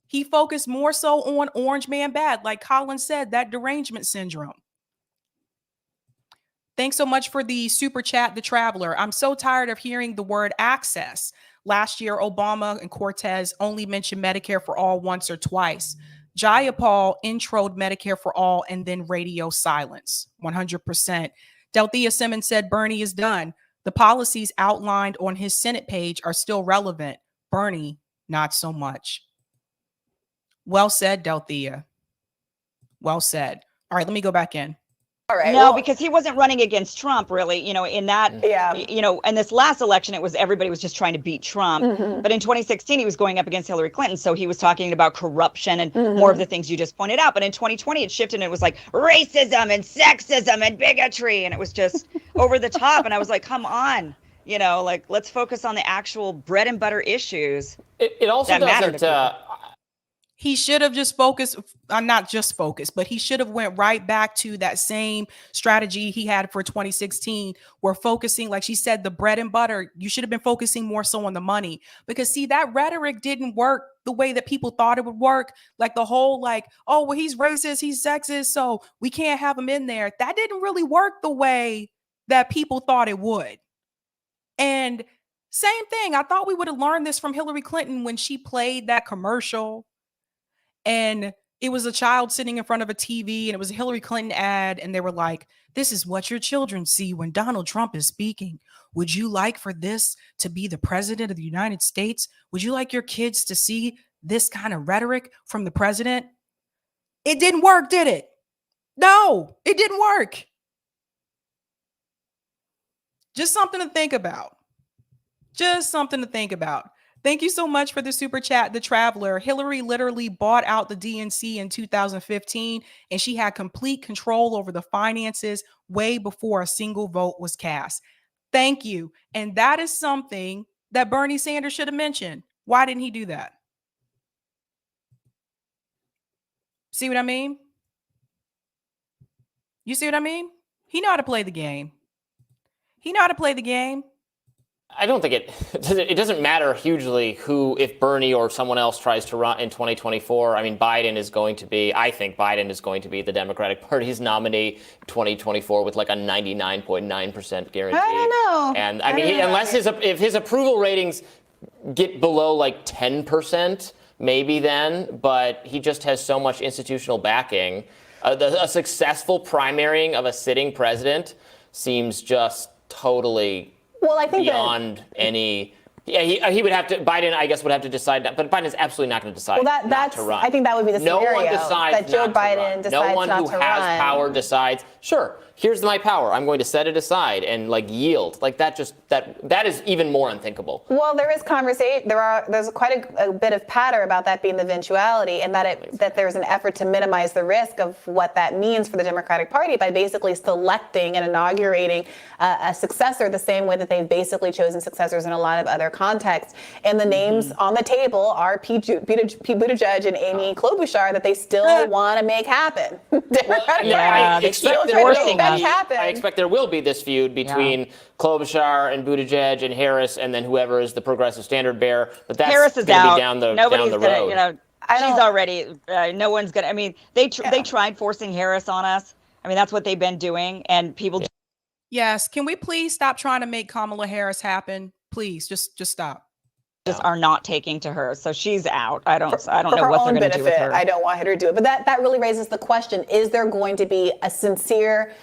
He focused more so on Orange Man Bad, like Colin said, that derangement syndrome. Thanks so much for the super chat, The Traveler. I'm so tired of hearing the word access. Last year, Obama and Cortez only mentioned Medicare for all once or twice. Jayapal introed Medicare for all and then radio silence, 100%. Delthea Simmons said Bernie is done. The policies outlined on his Senate page are still relevant. Bernie, not so much. Well said, Delthea. Well said. All right, let me go back in. All right. No, because he wasn't running against Trump, really. You know, in that, you know, in this last election, it was everybody was just trying to beat Trump. But in 2016, he was going up against Hillary Clinton. So he was talking about corruption and more of the things you just pointed out. But in 2020, it shifted and it was like racism and sexism and bigotry. And it was just over the top. And I was like, come on, you know, like, let's focus on the actual bread and butter issues. It also doesn't. He should have just focused, not just focused, but he should have went right back to that same strategy he had for 2016, where focusing, like she said, the bread and butter, you should have been focusing more so on the money. Because see, that rhetoric didn't work the way that people thought it would work. Like the whole like, oh, well, he's racist, he's sexist, so we can't have him in there. That didn't really work the way that people thought it would. And same thing, I thought we would have learned this from Hillary Clinton when she played that commercial and it was a child sitting in front of a TV and it was a Hillary Clinton ad. And they were like, this is what your children see when Donald Trump is speaking. Would you like for this to be the president of the United States? Would you like your kids to see this kind of rhetoric from the president? It didn't work, did it? No, it didn't work. Just something to think about. Just something to think about. Thank you so much for the super chat, The Traveler. Hillary literally bought out the DNC in 2015, and she had complete control over the finances way before a single vote was cast. Thank you. And that is something that Bernie Sanders should have mentioned. Why didn't he do that? See what I mean? You see what I mean? He know how to play the game. He know how to play the game. I don't think it doesn't matter hugely who, if Bernie or someone else tries to run in 2024. I mean, I think Biden is going to be the Democratic Party's nominee 2024 with like a 99.9% guarantee. I don't know. And I mean, if his approval ratings get below like 10%, maybe then, but he just has so much institutional backing. A successful primarying of a sitting president seems just totally beyond any. Yeah, he would have to. Biden, I guess, would have to decide that. But Biden's absolutely not going to decide not to run. I think that would be the scenario. No one decides that Joe not to Biden run. decides No one not who to has run. power decides. Sure, here's my power. I'm going to set it aside and like yield. Like that. That is even more unthinkable. Well, there is conversation. There's quite a bit of patter about that being the eventuality, and that there's an effort to minimize the risk of what that means for the Democratic Party by basically selecting and inaugurating a successor the same way that they've basically chosen successors in a lot of other contexts. And the names on the table are Pete Buttigieg and Amy Klobuchar that they still want to make happen. I expect there will be this feud between Klobuchar and Buttigieg and Harris, and then whoever is the progressive standard bearer. But that's Harris is going to out. be down the Nobody's road. gonna, you know, she's already. No one's gonna. I mean, they tried forcing Harris on us. I mean, that's what they've been doing, and people. Yes. Can we please stop trying to make Kamala Harris happen? Please, just stop. Just are not taking to her, so she's out. I don't know what they're going to do with her. I don't want her to do it, but that really raises the question: is there going to be a sincere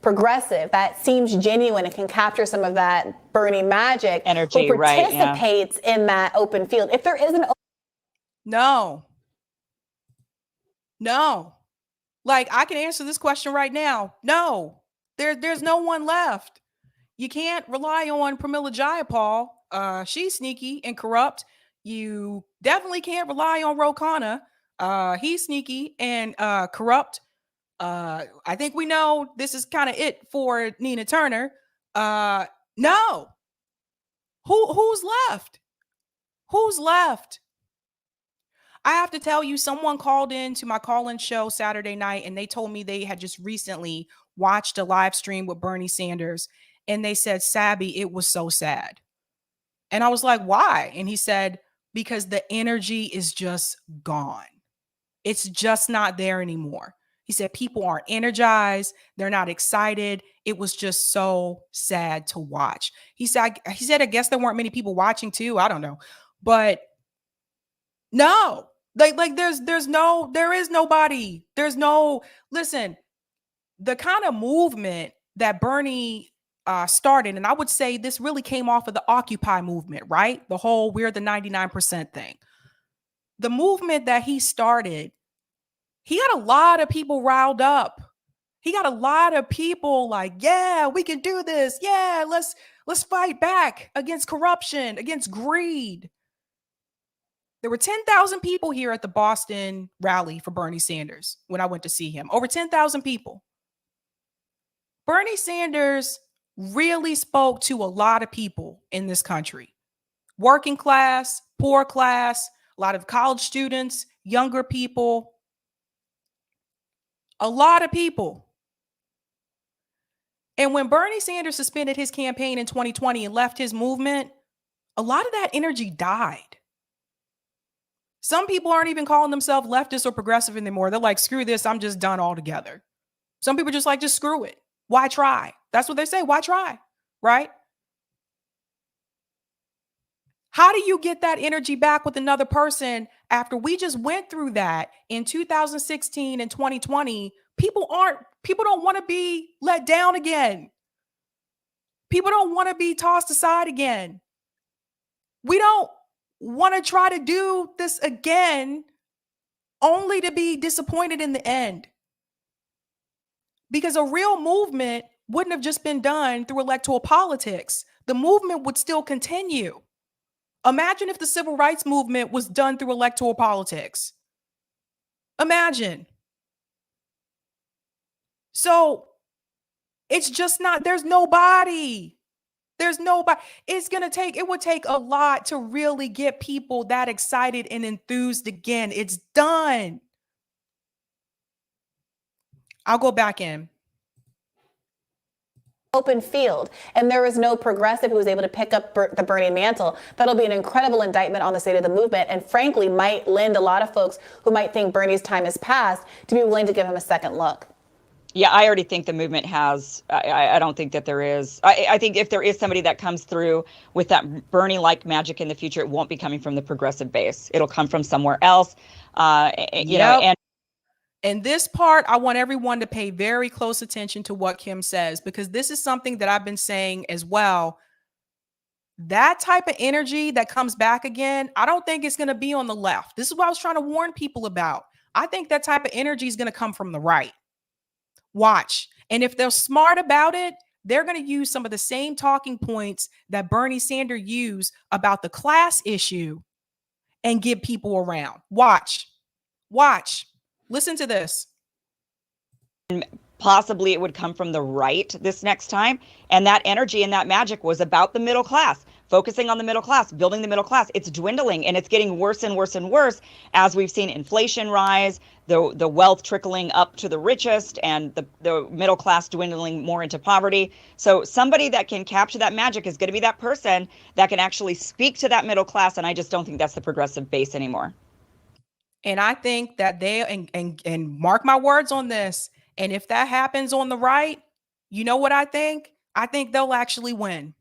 progressive that seems genuine and can capture some of that Bernie magic energy, who participates in that open field? If there is an no, like I can answer this question right now. No, there's no one left. You can't rely on Pramila Jayapal. She's sneaky and corrupt. You definitely can't rely on Ro Khanna. He's sneaky and corrupt. I think we know this is kind of it for Nina Turner. No. Who's left? Who's left? I have to tell you, someone called in to my call-in show Saturday night, and they told me they had just recently watched a live stream with Bernie Sanders, and they said, Sabby, it was so sad. And I was like, why? And he said, because the energy is just gone. It's just not there anymore. He said, people aren't energized. They're not excited. It was just so sad to watch. He said, I guess there weren't many people watching too. I don't know. But no, there is nobody. Listen, the kind of movement that Bernie started, and I would say this really came off of the Occupy movement, right? The whole we're the 99% thing. The movement that he started, he got a lot of people riled up. He got a lot of people like, yeah, we can do this. Yeah, let's fight back against corruption, against greed. There were 10,000 people here at the Boston rally for Bernie Sanders when I went to see him. Over 10,000 people. Bernie Sanders really spoke to a lot of people in this country. Working class, poor class, a lot of college students, younger people. A lot of people. And when Bernie Sanders suspended his campaign in 2020 and left his movement, a lot of that energy died. Some people aren't even calling themselves leftist or progressive anymore. They're like, screw this, I'm just done altogether. Some people just like, just screw it. Why try? That's what they say. Why try? Right? How do you get that energy back with another person after we just went through that in 2016 and 2020? People don't want to be let down again. People don't want to be tossed aside again. We don't want to try to do this again only to be disappointed in the end. Because a real movement wouldn't have just been done through electoral politics. The movement would still continue. Imagine if the civil rights movement was done through electoral politics. Imagine. So it's just not, there's nobody. It would take a lot to really get people that excited and enthused again. It's done. I'll go back in. Open field, and there was no progressive who was able to pick up the Bernie mantle. That'll be an incredible indictment on the state of the movement, and frankly might lend a lot of folks who might think Bernie's time has passed to be willing to give him a second look. Yeah, I already think the movement has. I don't think that there is. I think if there is somebody that comes through with that Bernie-like magic in the future, it won't be coming from the progressive base. It'll come from somewhere else. You know, and in this part, I want everyone to pay very close attention to what Kim says, because this is something that I've been saying as well. That type of energy that comes back again, I don't think it's going to be on the left. This is what I was trying to warn people about. I think that type of energy is going to come from the right. Watch. And if they're smart about it, they're going to use some of the same talking points that Bernie Sanders used about the class issue and get people around. Watch. Listen to this. Possibly it would come from the right this next time. And that energy and that magic was about the middle class, focusing on the middle class, building the middle class. It's dwindling, and it's getting worse and worse and worse as we've seen inflation rise, the wealth trickling up to the richest, and the middle class dwindling more into poverty. So somebody that can capture that magic is going to be that person that can actually speak to that middle class. And I just don't think that's the progressive base anymore. And I think that and mark my words on this. And if that happens on the right, you know what I think? I think they'll actually win.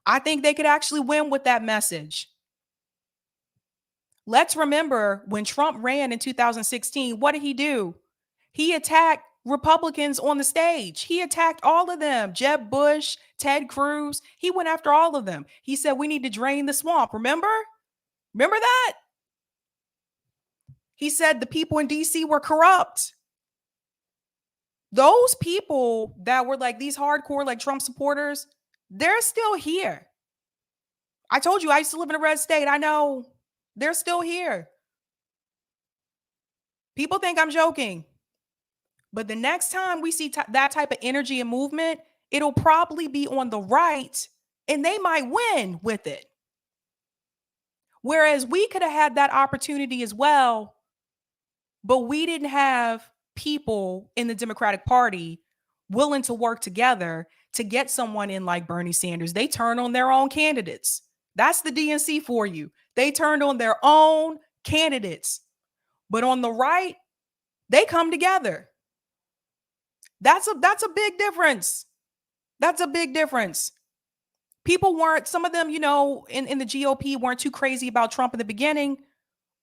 I think they could actually win with that message. Let's remember when Trump ran in 2016, what did he do? He attacked Republicans on the stage. He attacked all of them. Jeb Bush, Ted Cruz. He went after all of them. He said, we need to drain the swamp. Remember that? He said the people in DC were corrupt. Those people that were like these hardcore, like Trump supporters, they're still here. I told you I used to live in a red state. I know they're still here. People think I'm joking. But the next time we see that type of energy and movement, it'll probably be on the right, and they might win with it. Whereas we could have had that opportunity as well, but we didn't have people in the Democratic Party willing to work together to get someone in like Bernie Sanders. They turned on their own candidates. That's the DNC for you. They turned on their own candidates. But on the right, they come together. That's a big difference. That's a big difference. People weren't, some of them, you know, in the GOP weren't too crazy about Trump in the beginning.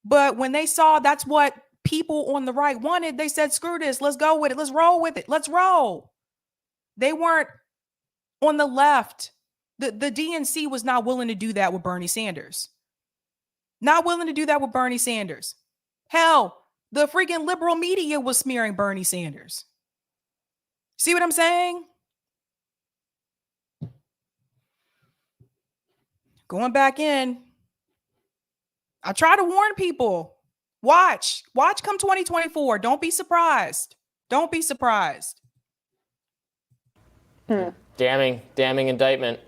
But when they saw that's what people on the right wanted, they said, screw this, let's go with it. Let's roll with it. Let's roll. They weren't on the left. The DNC was not willing to do that with Bernie Sanders. Not willing to do that with Bernie Sanders. Hell, the freaking liberal media was smearing Bernie Sanders. See what I'm saying? Going back in. I try to warn people. Watch come 2024. Don't be surprised. Don't be surprised. Damning indictment.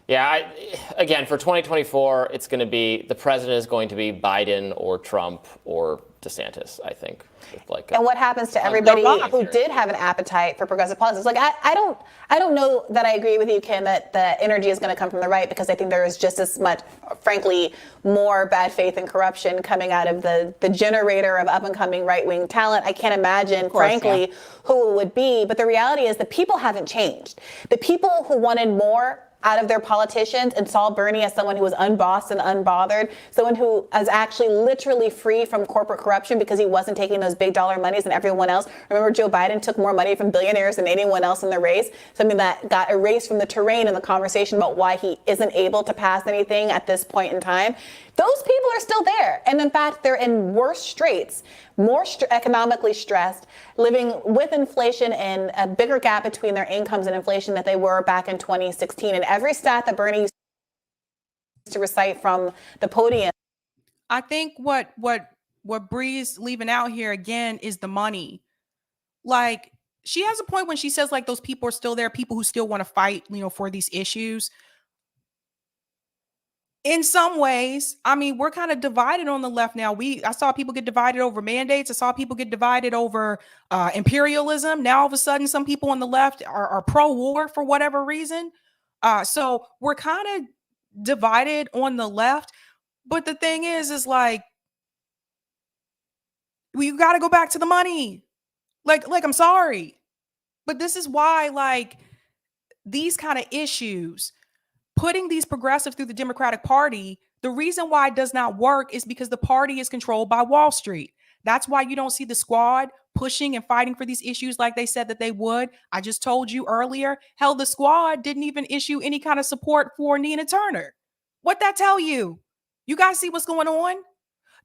Yeah, again, for 2024, it's going to be, the president is going to be Biden or Trump or DeSantis, I think. And what happens to everybody who did have an appetite for progressive politics? Like, I don't know that I agree with you, Kim, that the energy is going to come from the right, because I think there is just as much, frankly, more bad faith and corruption coming out of the generator of up-and-coming right-wing talent. I can't imagine, frankly, who it would be. But the reality is the people haven't changed. The people who wanted more out of their politicians and saw Bernie as someone who was unbossed and unbothered, someone who is actually literally free from corporate corruption because he wasn't taking those big dollar monies than everyone else. Remember, Joe Biden took more money from billionaires than anyone else in the race, something that got erased from the terrain in the conversation about why he isn't able to pass anything at this point in time. Those people are still there. And in fact, they're in worse straits, more economically stressed, living with inflation and a bigger gap between their incomes and inflation that they were back in 2016. And every stat that Bernie used to recite from the podium. I think what Bree's leaving out here again is the money. Like, she has a point when she says, like, those people are still there, people who still want to fight, for these issues. In some ways, I mean, we're kind of divided on the left now. I saw people get divided over mandates. I saw people get divided over imperialism. Now, all of a sudden, some people on the left are pro-war for whatever reason. So we're kind of divided on the left. But the thing is like, we got to go back to the money. Like, I'm sorry, but this is why, like, these kind of issues, putting these progressives through the Democratic Party, the reason why it does not work is because the party is controlled by Wall Street. That's why you don't see the squad pushing and fighting for these issues like they said that they would. I just told you earlier, hell, the squad didn't even issue any kind of support for Nina Turner. What'd that tell you? You guys see what's going on?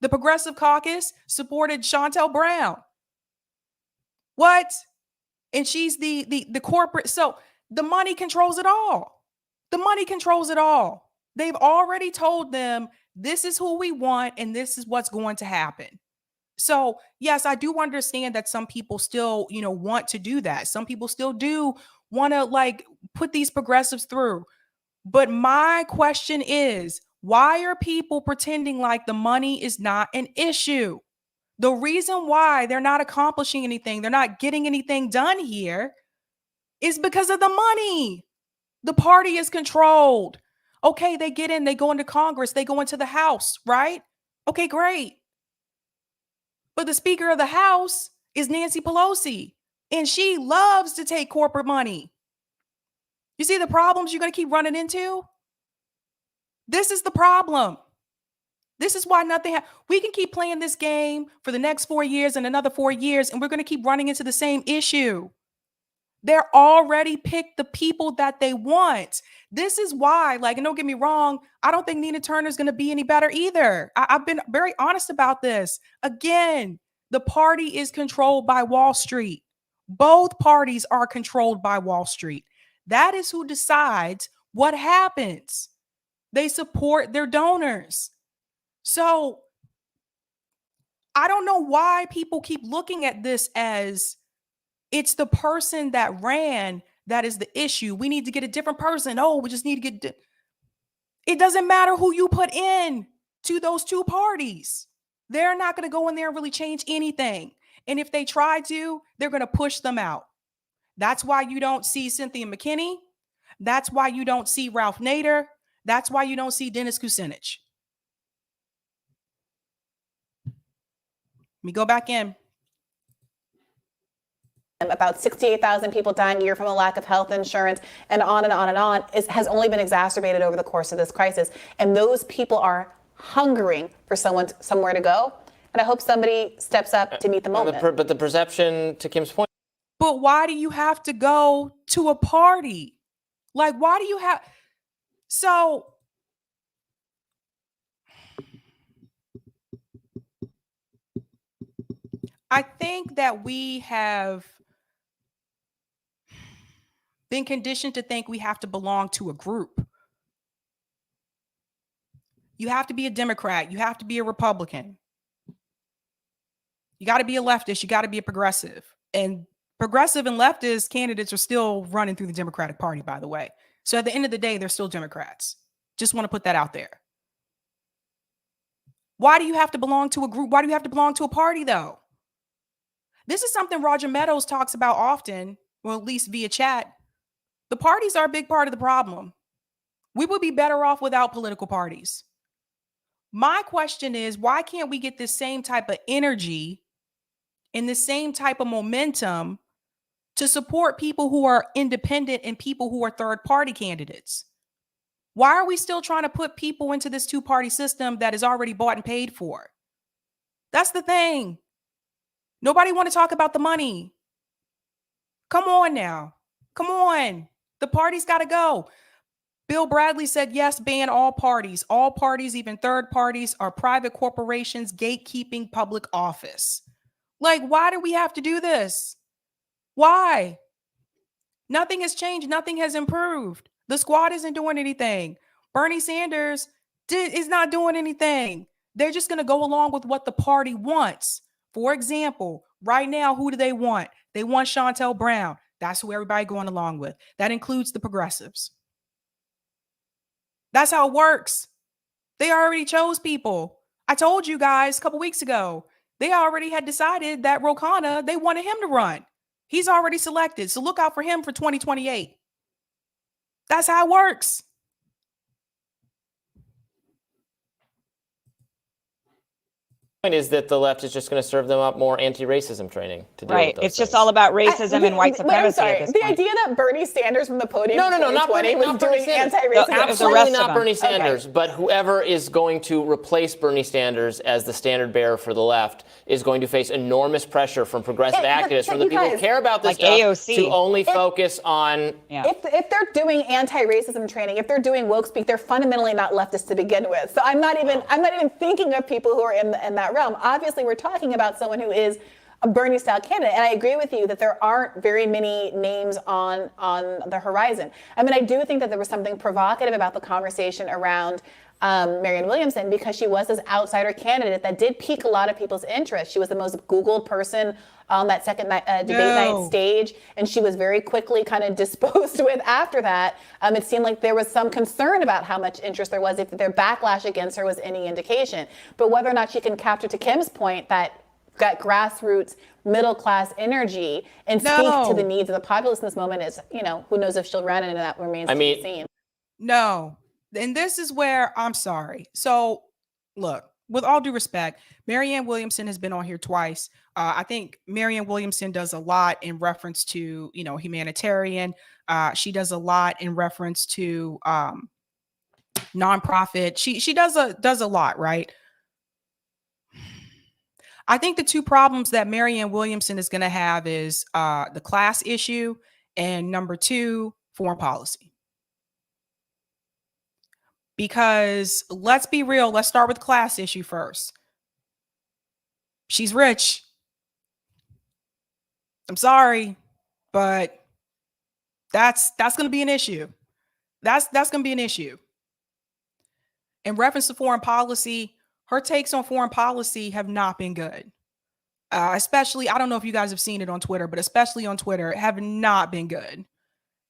The Progressive Caucus supported Shontel Brown. What? And she's the corporate. So the money controls it all. The money controls it all. They've already told them this is who we want and this is what's going to happen. So, yes, I do understand that some people still, want to do that. Some people still do want to, like, put these progressives through. But my question is, why are people pretending like the money is not an issue? The reason why they're not accomplishing anything, they're not getting anything done here, is because of the money. The party is controlled. Okay, they get in, they go into Congress, they go into the House, right? Okay, great. But the Speaker of the House is Nancy Pelosi, and she loves to take corporate money. You see the problems you're going to keep running into? This is the problem. This is why nothing we can keep playing this game for the next 4 years and another 4 years, and we're going to keep running into the same issue. They're already picked the people that they want. This is why, like, and don't get me wrong, I don't think Nina Turner is going to be any better either. I've been very honest about this. Again, the party is controlled by Wall Street. Both parties are controlled by Wall Street. That is who decides what happens. They support their donors. So I don't know why people keep looking at this as it's the person that ran that is the issue. We need to get a different person. Oh, we just need to get... It doesn't matter who you put in to those two parties. They're not going to go in there and really change anything. And if they try to, they're going to push them out. That's why you don't see Cynthia McKinney. That's why you don't see Ralph Nader. That's why you don't see Dennis Kucinich. Let me go back in. About 68,000 people dying a year from a lack of health insurance, and on and on and on, has only been exacerbated over the course of this crisis. And those people are hungering for somewhere to go. And I hope somebody steps up to meet the moment. But the perception, to Kim's point. But why do you have to go to a party? Like, why do you have... So... I think that we have been conditioned to think we have to belong to a group. You have to be a Democrat. You have to be a Republican. You got to be a leftist. You got to be a progressive. And progressive and leftist candidates are still running through the Democratic Party, by the way. So at the end of the day, they're still Democrats. Just want to put that out there. Why do you have to belong to a group? Why do you have to belong to a party, though? This is something Roger Meadows talks about often, well, at least via chat. The parties are a big part of the problem. We would be better off without political parties. My question is, why can't we get this same type of energy and the same type of momentum to support people who are independent and people who are third-party candidates? Why are we still trying to put people into this two-party system that is already bought and paid for? That's the thing. Nobody want to talk about the money. Come on now. Come on. The party's got to go. Bill Bradley said, yes, ban all parties. All parties, even third parties, are private corporations gatekeeping public office. Like, why do we have to do this? Why? Nothing has changed. Nothing has improved. The squad isn't doing anything. Bernie Sanders is not doing anything. They're just going to go along with what the party wants. For example, right now, who do they want? They want Shontel Brown. That's who everybody going along with. That includes the progressives. That's how it works. They already chose people. I told you guys a couple weeks ago, they already had decided that Ro Khanna, they wanted him to run. He's already selected. So look out for him for 2028. That's how it works. Is that the left is just going to serve them up more anti-racism training to deal Right. with those It's just things. all about racism and white supremacy. I'm sorry. At this The point. idea that Bernie Sanders from the podium No, not Bernie, was not Bernie doing Sanders. anti-racism. No, Absolutely rest of not them. Bernie Sanders, but whoever is going to replace Bernie Sanders as the standard bearer for the left is going to face enormous pressure from progressive activists, from the people who care about this Like stuff, AOC. to only focus on... Yeah. If they're doing anti-racism training, if they're doing woke speak, they're fundamentally not leftists to begin with. So I'm not even thinking of people who are in that realm. Obviously, we're talking about someone who is a Bernie-style candidate, and I agree with you that there aren't very many names on the horizon. I mean, I do think that there was something provocative about the conversation around Marianne Williamson, because she was this outsider candidate that did pique a lot of people's interest. She was the most Googled person on that second debate night stage, and she was very quickly kind of disposed with after that. It seemed like there was some concern about how much interest there was, if their backlash against her was any indication. But whether or not she can capture, to Kim's point, that grassroots middle class energy and speak to the needs of the populace in this moment is, who knows if she'll run, and that remains to be seen. No. And this is where I'm sorry. So look, with all due respect, Marianne Williamson has been on here twice. I think Marianne Williamson does a lot in reference to, humanitarian. She does a lot in reference to nonprofit. She does a lot, right? I think the two problems that Marianne Williamson is going to have is the class issue, and number two, foreign policy. Because let's be real, let's start with class issue first. She's rich. I'm sorry, but that's going to be an issue. That's going to be an issue. In reference to foreign policy, her takes on foreign policy have not been good. Especially, I don't know if you guys have seen it on Twitter, but especially on Twitter, have not been good.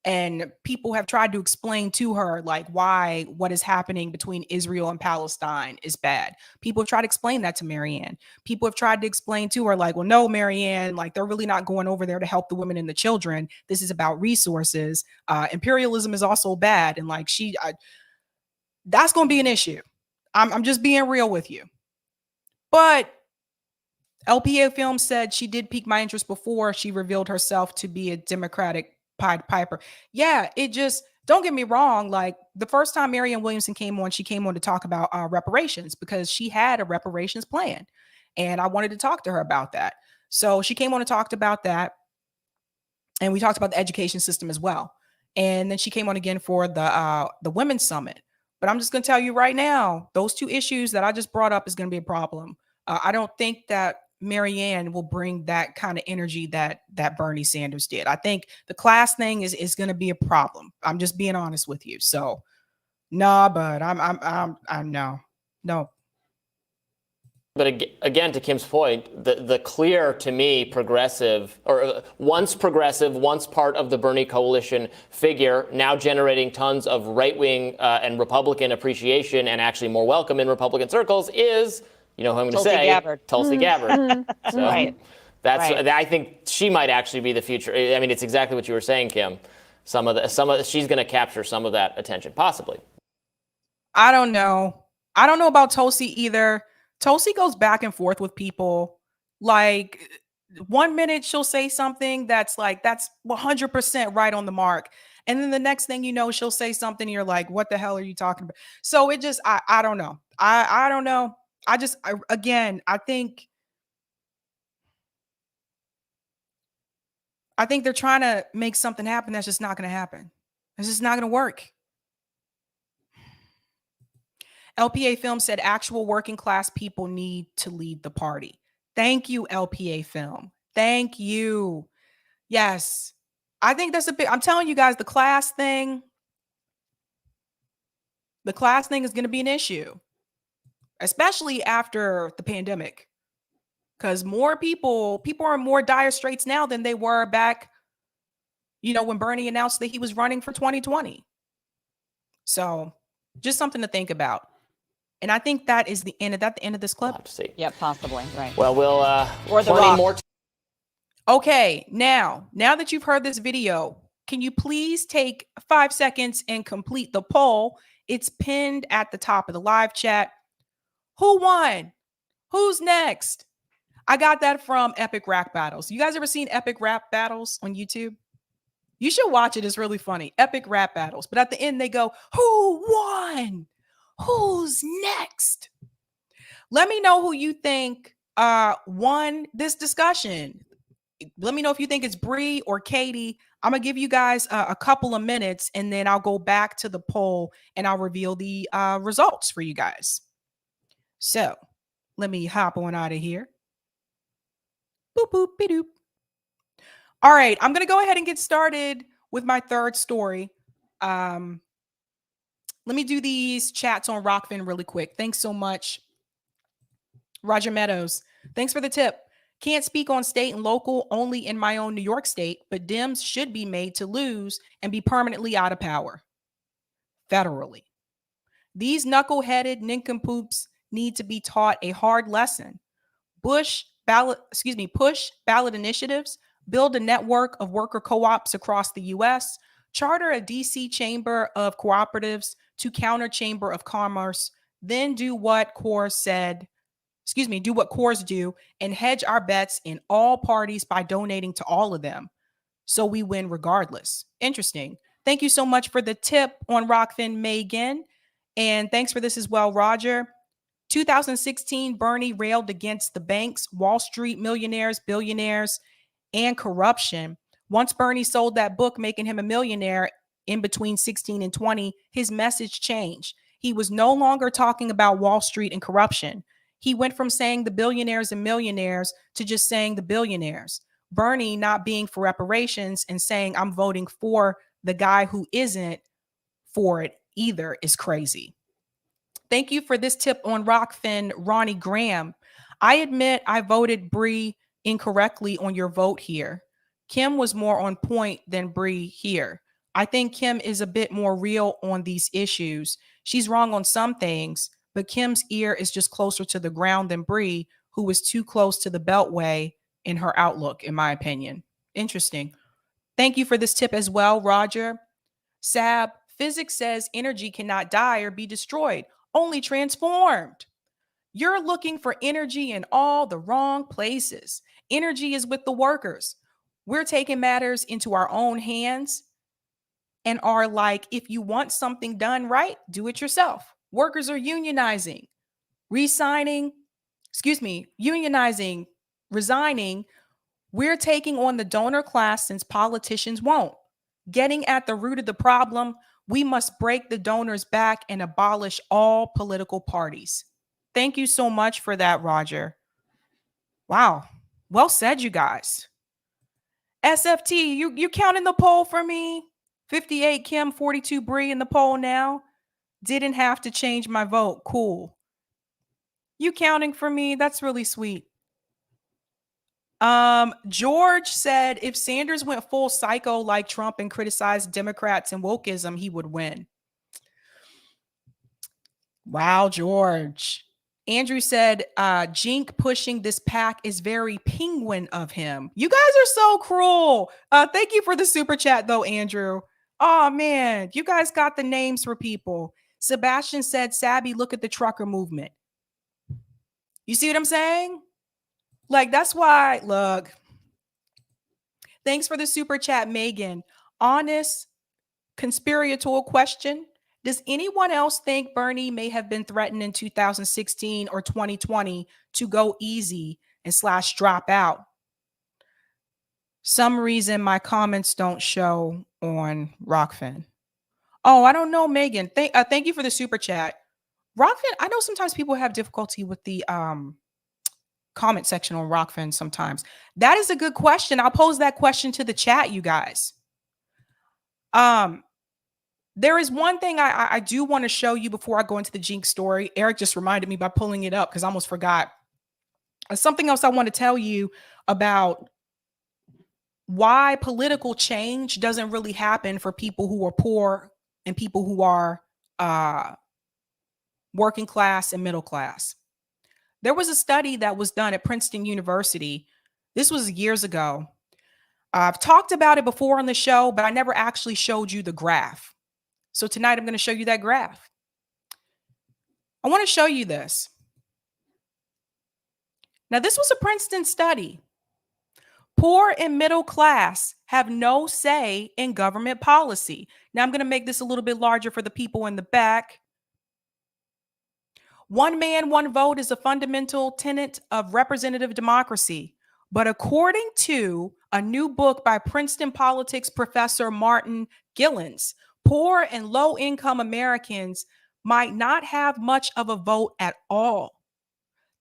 And people have tried to explain to her, like, why what is happening between Israel and Palestine is bad. People have tried to explain that to Marianne. People have tried to explain to her, like, well, no, Marianne, like, they're really not going over there to help the women and the children. This is about resources. Imperialism is also bad. And like, that's going to be an issue. I'm just being real with you. But LPA Film said she did pique my interest before she revealed herself to be a Democratic Pied Piper. Yeah, it just, don't get me wrong. Like, the first time Marianne Williamson came on, she came on to talk about reparations, because she had a reparations plan. And I wanted to talk to her about that. So she came on and talked about that. And we talked about the education system as well. And then she came on again for the Women's Summit. But I'm just going to tell you right now, those two issues that I just brought up is going to be a problem. I don't think that Marianne will bring that kind of energy that Bernie Sanders did. I think the class thing is going to be a problem. I'm just being honest with you. So, nah, but I'm no. But again, to Kim's point, the clear, to me, progressive, or once part of the Bernie coalition figure, now generating tons of right-wing and Republican appreciation and actually more welcome in Republican circles is, you know who I'm going to say? Gabbard. Tulsi Gabbard. So Right. I think she might actually be the future. I mean, it's exactly what you were saying, Kim. She's going to capture some of that attention, possibly. I don't know. I don't know about Tulsi either. Tulsi goes back and forth with people. Like 1 minute she'll say something that's 100% right on the mark. And then the next thing you know, she'll say something and you're like, what the hell are you talking about? So it just, I don't know. I don't know. I think they're trying to make something happen that's just not going to happen. It's just not going to work. LPA Film said actual working class people need to lead the party. Thank you, LPA Film. Thank you. Yes. I think that's I'm telling you guys, the class thing is going to be an issue, especially after the pandemic, because more people are in more dire straits now than they were back, when Bernie announced that he was running for 2020. So just something to think about. And I think that is the end of this clip. We'll have to see. Yeah, possibly. Right. Well, we'll Or the plenty Rock. more. Okay, now that you've heard this video, can you please take 5 seconds and complete the poll? It's pinned at the top of the live chat. Who won? Who's next? I got that from Epic Rap Battles. You guys ever seen Epic Rap Battles on YouTube? You should watch it. It's really funny. Epic Rap Battles. But at the end, they go, who won? Who's next? Let me know who you think won this discussion. Let me know if you think it's Bree or Katie. I'm going to give you guys a couple of minutes, and then I'll go back to the poll and I'll reveal the results for you guys. So let me hop on out of here. Boop, boop, be-doop. All right, I'm going to go ahead and get started with my third story. Let me do these chats on Rockfin really quick. Thanks so much. Roger Meadows, thanks for the tip. Can't speak on state and local, only in my own New York state, but Dems should be made to lose and be permanently out of power. Federally. These knuckle-headed nincompoops need to be taught a hard lesson. Push ballot initiatives, build a network of worker co-ops across the U.S., charter a DC Chamber of Cooperatives to counter Chamber of Commerce, then do what Coors do and hedge our bets in all parties by donating to all of them. So we win regardless. Interesting. Thank you so much for the tip on Rockfin, Megan. And thanks for this as well, Roger. 2016, Bernie railed against the banks, Wall Street millionaires, billionaires, and corruption. Once Bernie sold that book, making him a millionaire in between 16 and 20, his message changed. He was no longer talking about Wall Street and corruption. He went from saying the billionaires and millionaires to just saying the billionaires. Bernie not being for reparations and saying I'm voting for the guy who isn't for it either is crazy. Thank you for this tip on Rockfin, Ronnie Graham. I admit I voted Bree incorrectly on your vote here. Kim was more on point than Bree here. I think Kim is a bit more real on these issues. She's wrong on some things, but Kim's ear is just closer to the ground than Bree, who was too close to the beltway in her outlook, in my opinion. Interesting. Thank you for this tip as well, Roger. Sab, physics says energy cannot die or be destroyed, only transformed. You're looking for energy in all the wrong places. Energy is with the workers. We're taking matters into our own hands and are like, if you want something done right, do it yourself. Workers are unionizing, unionizing, resigning. We're taking on the donor class since politicians won't. Getting at the root of the problem, we must break the donors' back and abolish all political parties. Thank you so much for that, Roger. Wow. Well said, you guys. SFT, you counting the poll for me? 58 Kim, 42 Bree in the poll now. Didn't have to change my vote. Cool. You counting for me? That's really sweet. George said if Sanders went full psycho like Trump and criticized Democrats and wokeism, he would win. Wow, George. Andrew said, Jink pushing this pack is very penguin of him. You guys are so cruel. Thank you for the super chat, though, Andrew. Oh, man. You guys got the names for people. Sebastian said, Sabby, look at the trucker movement. You see what I'm saying? Like, that's why, look. Thanks for the super chat, Megan. Honest, conspiratorial question. Does anyone else think Bernie may have been threatened in 2016 or 2020 to go easy and / drop out? Some reason my comments don't show on Rockfin. Oh, I don't know, Megan. Thank you for the super chat. Rockfin, I know sometimes people have difficulty with the comment section on Rockfin sometimes. That is a good question. I'll pose that question to the chat, you guys. There is one thing I do want to show you before I go into the Jinx story. Eric just reminded me by pulling it up because I almost forgot. Something else I want to tell you about why political change doesn't really happen for people who are poor and people who are working class and middle class. There was a study that was done at Princeton University. This was years ago. I've talked about it before on the show, but I never actually showed you the graph. So tonight I'm going to show you that graph. I want to show you this. Now, this was a Princeton study. Poor and middle class have no say in government policy. Now, I'm going to make this a little bit larger for the people in the back. One man, one vote is a fundamental tenet of representative democracy. But according to a new book by Princeton politics professor Martin Gillens, poor and low-income Americans might not have much of a vote at all.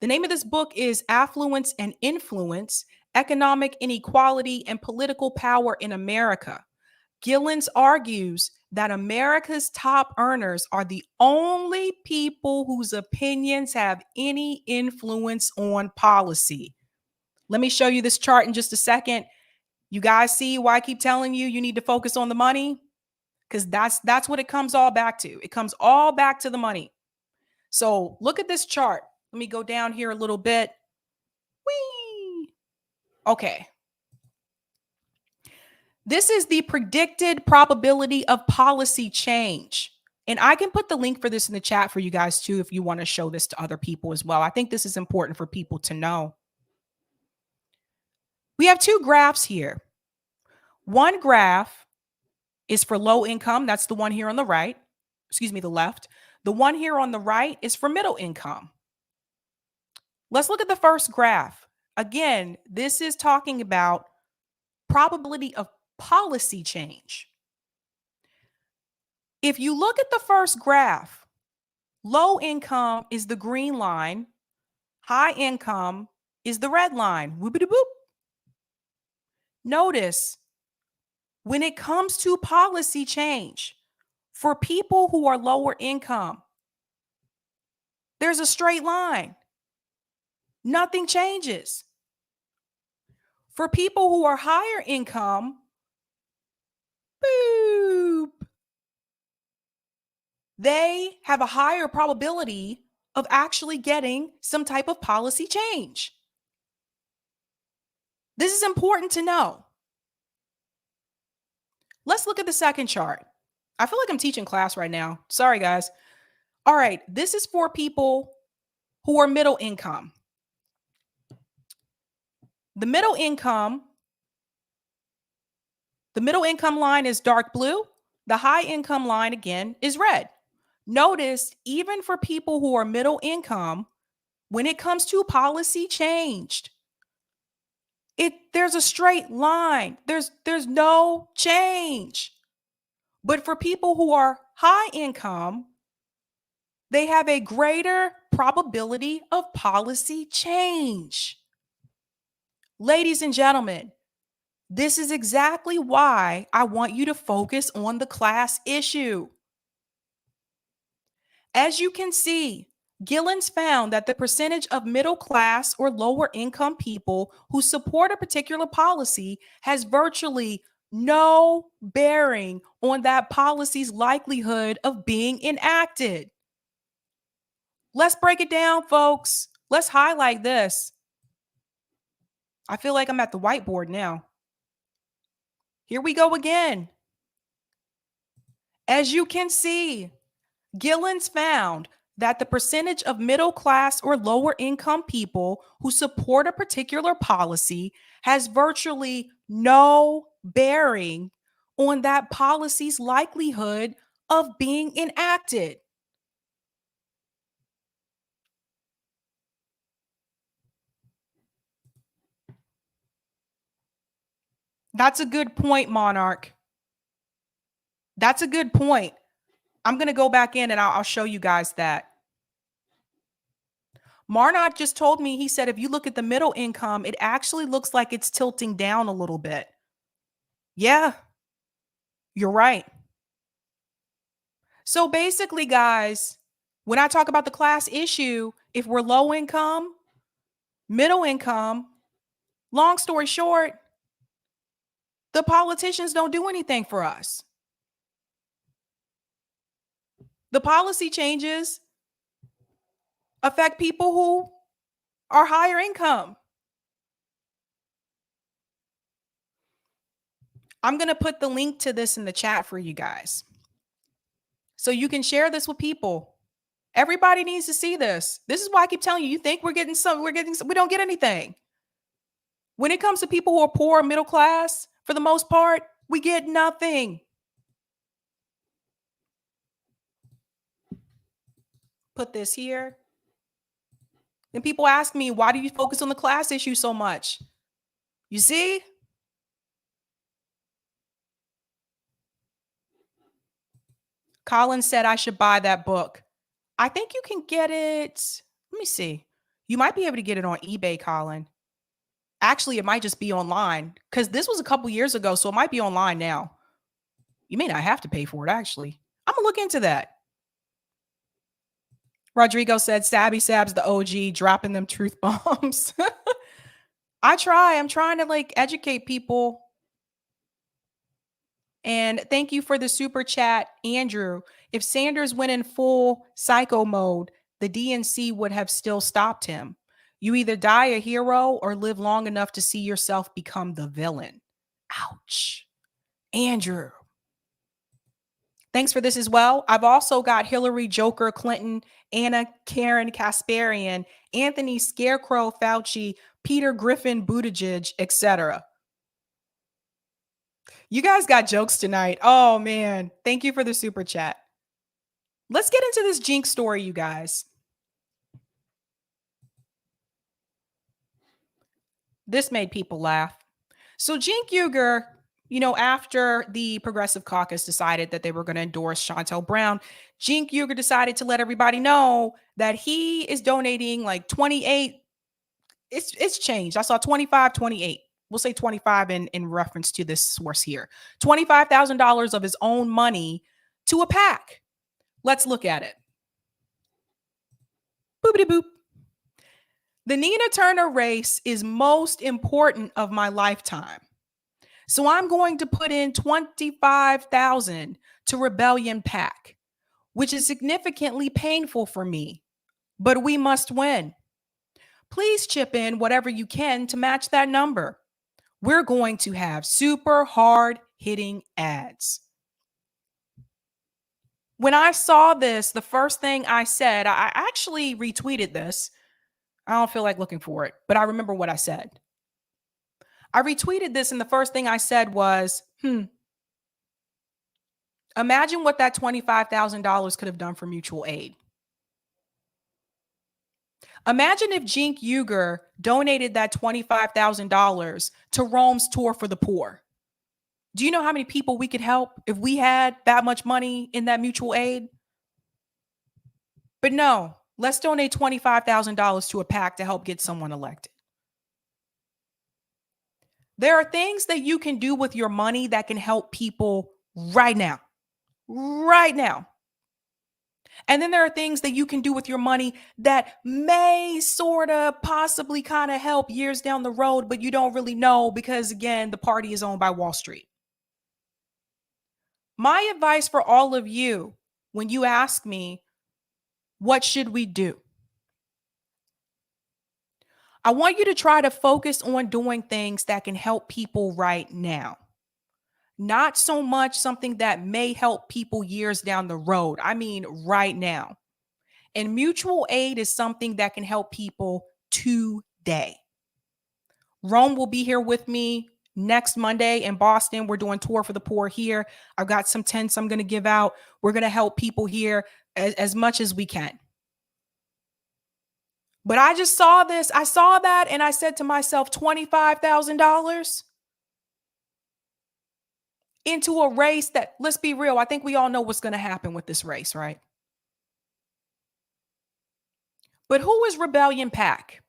The name of this book is Affluence and Influence, Economic Inequality and Political Power in America. Gillens argues that America's top earners are the only people whose opinions have any influence on policy. Let me show you this chart in just a second. You guys see why I keep telling you need to focus on the money? Because that's what it comes all back to. It comes all back to the money. So look at this chart. Let me go down here a little bit. Whee! Okay. This is the predicted probability of policy change. And I can put the link for this in the chat for you guys too, if you want to show this to other people as well. I think this is important for people to know. We have two graphs here. One graph is for low income. That's the one here on the right. Excuse me, the left. The one here on the right is for middle income. Let's look at the first graph. Again, this is talking about probability of policy change. If you look at the first graph, low income is the green line, high income is the red line. Whoopity-boop. Notice when it comes to policy change, for people who are lower income, there's a straight line. Nothing changes. For people who are higher income, boop, they have a higher probability of actually getting some type of policy change. This is important to know. Let's look at the second chart. I feel like I'm teaching class right now. Sorry, guys. All right, this is for people who are middle income. The middle income line is dark blue. The high income line, again, is red. Notice, even for people who are middle income, when it comes to policy changed, there's a straight line. There's no change. But for people who are high income, they have a greater probability of policy change. Ladies and gentlemen, this is exactly why I want you to focus on the class issue. As you can see, Gillen's found that the percentage of middle class or lower income people who support a particular policy has virtually no bearing on that policy's likelihood of being enacted. Let's break it down, folks. Let's highlight this. I feel like I'm at the whiteboard now. Here we go again. As you can see, Gillen's found that the percentage of middle class or lower income people who support a particular policy has virtually no bearing on that policy's likelihood of being enacted. That's a good point, Monarch. That's a good point. I'm going to go back in and I'll show you guys that. Marnot just told me, he said, if you look at the middle income, it actually looks like it's tilting down a little bit. Yeah, you're right. So basically, guys, when I talk about the class issue, if we're low income, middle income, long story short, the politicians don't do anything for us. The policy changes affect people who are higher income. I'm going to put the link to this in the chat for you guys, so you can share this with people. Everybody needs to see this. This is why I keep telling you, you think we don't get anything. When it comes to people who are poor, middle class, for the most part, we get nothing. Put this here. Then people ask me, why do you focus on the class issue so much? You see? Colin said I should buy that book. I think you can get it. Let me see. You might be able to get it on eBay, Colin. Actually, it might just be online because this was a couple years ago, so it might be online now. You may not have to pay for it, actually. I'm going to look into that. Rodrigo said, Sabby Sabs, the OG, dropping them truth bombs. I'm trying to educate people. And thank you for the super chat, Andrew. If Sanders went in full psycho mode, the DNC would have still stopped him. You either die a hero or live long enough to see yourself become the villain. Ouch. Andrew. Thanks for this as well. I've also got Hillary, Joker, Clinton, Anna, Karen, Kasparian, Anthony, Scarecrow, Fauci, Peter, Griffin, Buttigieg, etc. You guys got jokes tonight. Oh, man. Thank you for the super chat. Let's get into this Cenk story, you guys. This made people laugh. So Cenk Uygur, after the Progressive Caucus decided that they were going to endorse Shontel Brown, Cenk Uygur decided to let everybody know that he is donating 28. It's changed. I saw 25, 28. We'll say 25 in reference to this source here. $25,000 of his own money to a PAC. Let's look at it. Boopity boop. The Nina Turner race is most important of my lifetime. So I'm going to put in $25,000 to Rebellion PAC, which is significantly painful for me, but we must win. Please chip in whatever you can to match that number. We're going to have super hard hitting ads. When I saw this, the first thing I said, I actually retweeted this. I don't feel like looking for it, but I remember what I said. I retweeted this, and the first thing I said was, imagine what that $25,000 could have done for mutual aid. Imagine if Cenk Uygur donated that $25,000 to Rome's Tour for the Poor. Do you know how many people we could help if we had that much money in that mutual aid? But no, let's donate $25,000 to a PAC to help get someone elected. There are things that you can do with your money that can help people right now. Right now. And then there are things that you can do with your money that may sort of possibly kind of help years down the road, but you don't really know because, again, the party is owned by Wall Street. My advice for all of you, when you ask me, what should we do? I want you to try to focus on doing things that can help people right now. Not so much something that may help people years down the road. I mean, right now. And mutual aid is something that can help people today. Rome will be here with me next Monday in Boston. We're doing Tour for the Poor here. I've got some tents I'm going to give out. We're going to help people here as much as we can. But I just saw this. I saw that and I said to myself, $25,000 into a race that, let's be real, I think we all know what's going to happen with this race, right? But who is Rebellion PAC?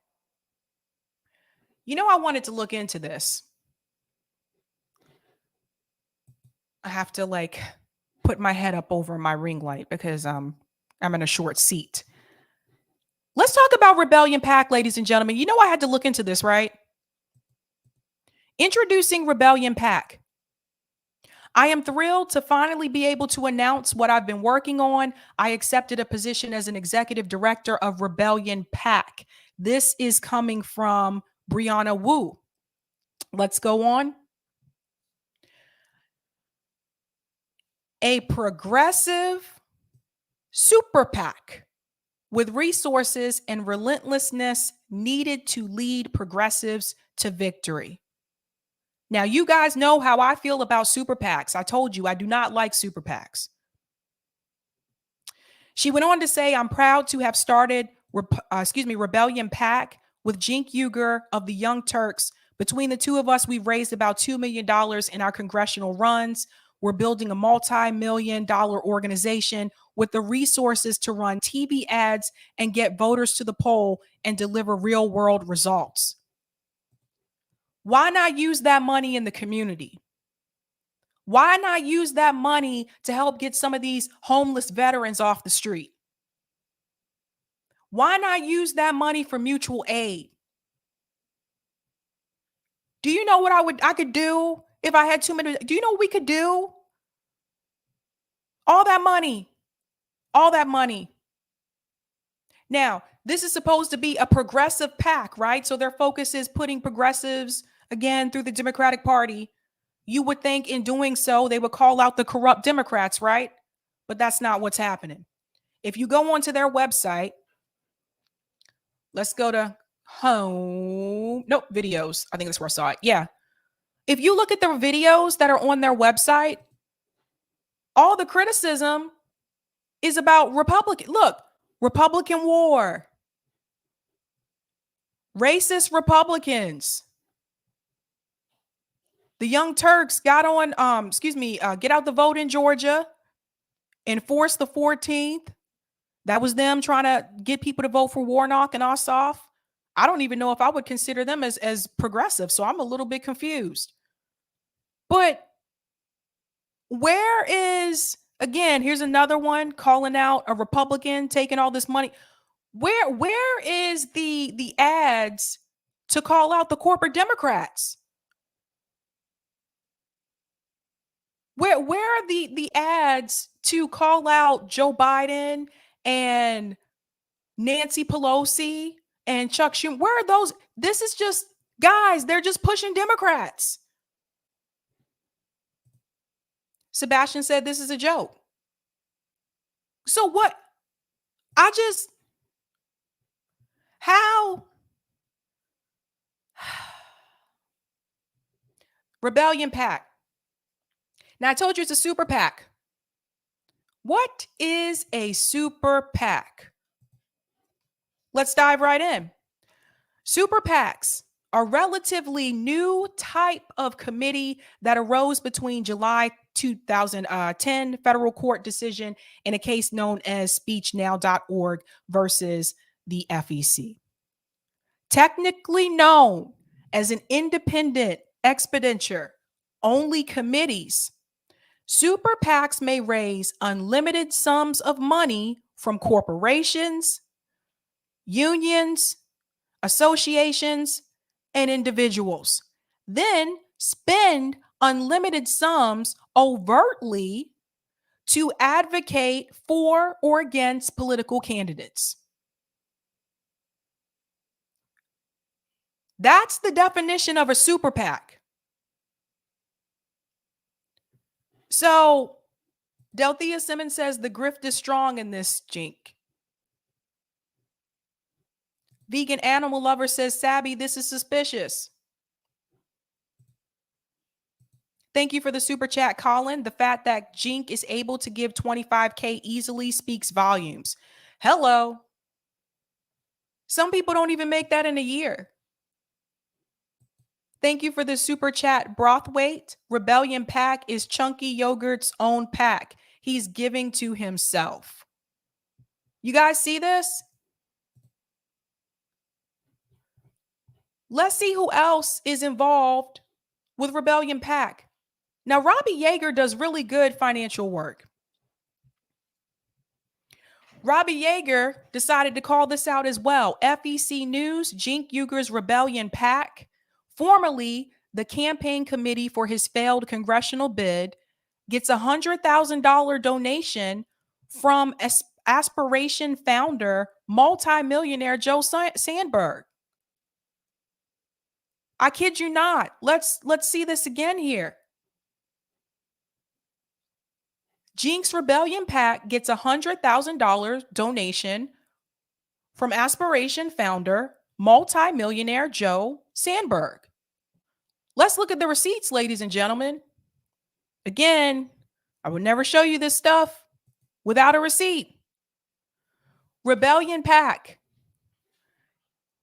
You know, I wanted to look into this. I have to put my head up over my ring light because I'm in a short seat. Let's talk about Rebellion PAC, ladies and gentlemen. You know, I had to look into this, right? Introducing Rebellion PAC. I am thrilled to finally be able to announce what I've been working on. I accepted a position as an executive director of Rebellion PAC. This is coming from Briahna Wu. Let's go on. A progressive super PAC with resources and relentlessness needed to lead progressives to victory. Now, you guys know how I feel about super PACs. I told you I do not like super PACs. She went on to say, I'm proud to have started Rebellion PAC with Cenk Uygur of the Young Turks. Between the two of us, we've raised about $2 million in our congressional runs. We're building a multi-million-dollar organization with the resources to run TV ads and get voters to the poll and deliver real-world results. Why not use that money in the community? Why not use that money to help get some of these homeless veterans off the street? Why not use that money for mutual aid? Do you know what I could do if I had $2 million? Do you know what we could do? All that money. All that money. Now, this is supposed to be a progressive PAC, right? So their focus is putting progressives, again, through the Democratic Party. You would think in doing so, they would call out the corrupt Democrats, right? But that's not what's happening. If you go onto their website, let's go to home. Nope, videos. I think that's where I saw it. Yeah. If you look at the videos that are on their website, all the criticism is about Republican. Look, Republican war, racist Republicans. The Young Turks got on, get out the vote in Georgia, enforce the 14th. That was them trying to get people to vote for Warnock and Ossoff. I don't even know if I would consider them as progressive, so I'm a little bit confused. But where is, again, here's another one calling out a Republican taking all this money. Where is the ads to call out the corporate Democrats? Where are the ads to call out Joe Biden and Nancy Pelosi and Chuck Schumer? Where are those? This is just, guys, they're just pushing Democrats. Sebastian said this is a joke. So what? How? Rebellion PAC. Now, I told you it's a super PAC. What is a super PAC? Let's dive right in. Super PACs are a relatively new type of committee that arose between July 2010 federal court decision in a case known as speechnow.org versus the FEC. Technically known as an independent expenditure only committees, super PACs may raise unlimited sums of money from corporations, unions, associations, and individuals. Then spend unlimited sums overtly to advocate for or against political candidates. That's the definition of a super PAC. So Delthea Simmons says the grift is strong in this, Jink. Vegan Animal Lover says, Sabby, this is suspicious. Thank you for the super chat, Colin. The fact that Jink is able to give 25K easily speaks volumes. Hello. Some people don't even make that in a year. Thank you for the super chat, Brothwaite. Rebellion Pack is Chunky Yogurt's own pack. He's giving to himself. You guys see this? Let's see who else is involved with Rebellion Pack. Now, Robbie Yeager does really good financial work. Robbie Yeager decided to call this out as well. FEC News, Cenk Uygur's Rebellion Pack, formerly the campaign committee for his failed congressional bid, gets a $100,000 donation from Aspiration founder, multimillionaire Joe Sandberg. I kid you not. Let's see this again here. Cenk's Rebellion Pack gets a $100,000 donation from Aspiration founder, multimillionaire Joe Sandberg. Let's look at the receipts, ladies and gentlemen. Again, I would never show you this stuff without a receipt. Rebellion Pack.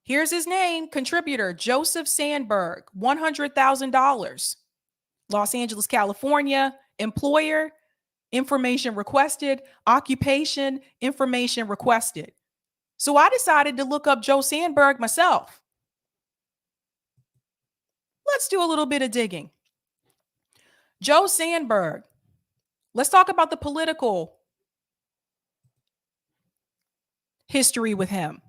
Here's his name, contributor Joseph Sandberg, $100,000. Los Angeles, California, employer, information requested, occupation, information requested. So I decided to look up Joe Sandberg myself. Let's do a little bit of digging. Joe Sandberg. Let's talk about the political history with him.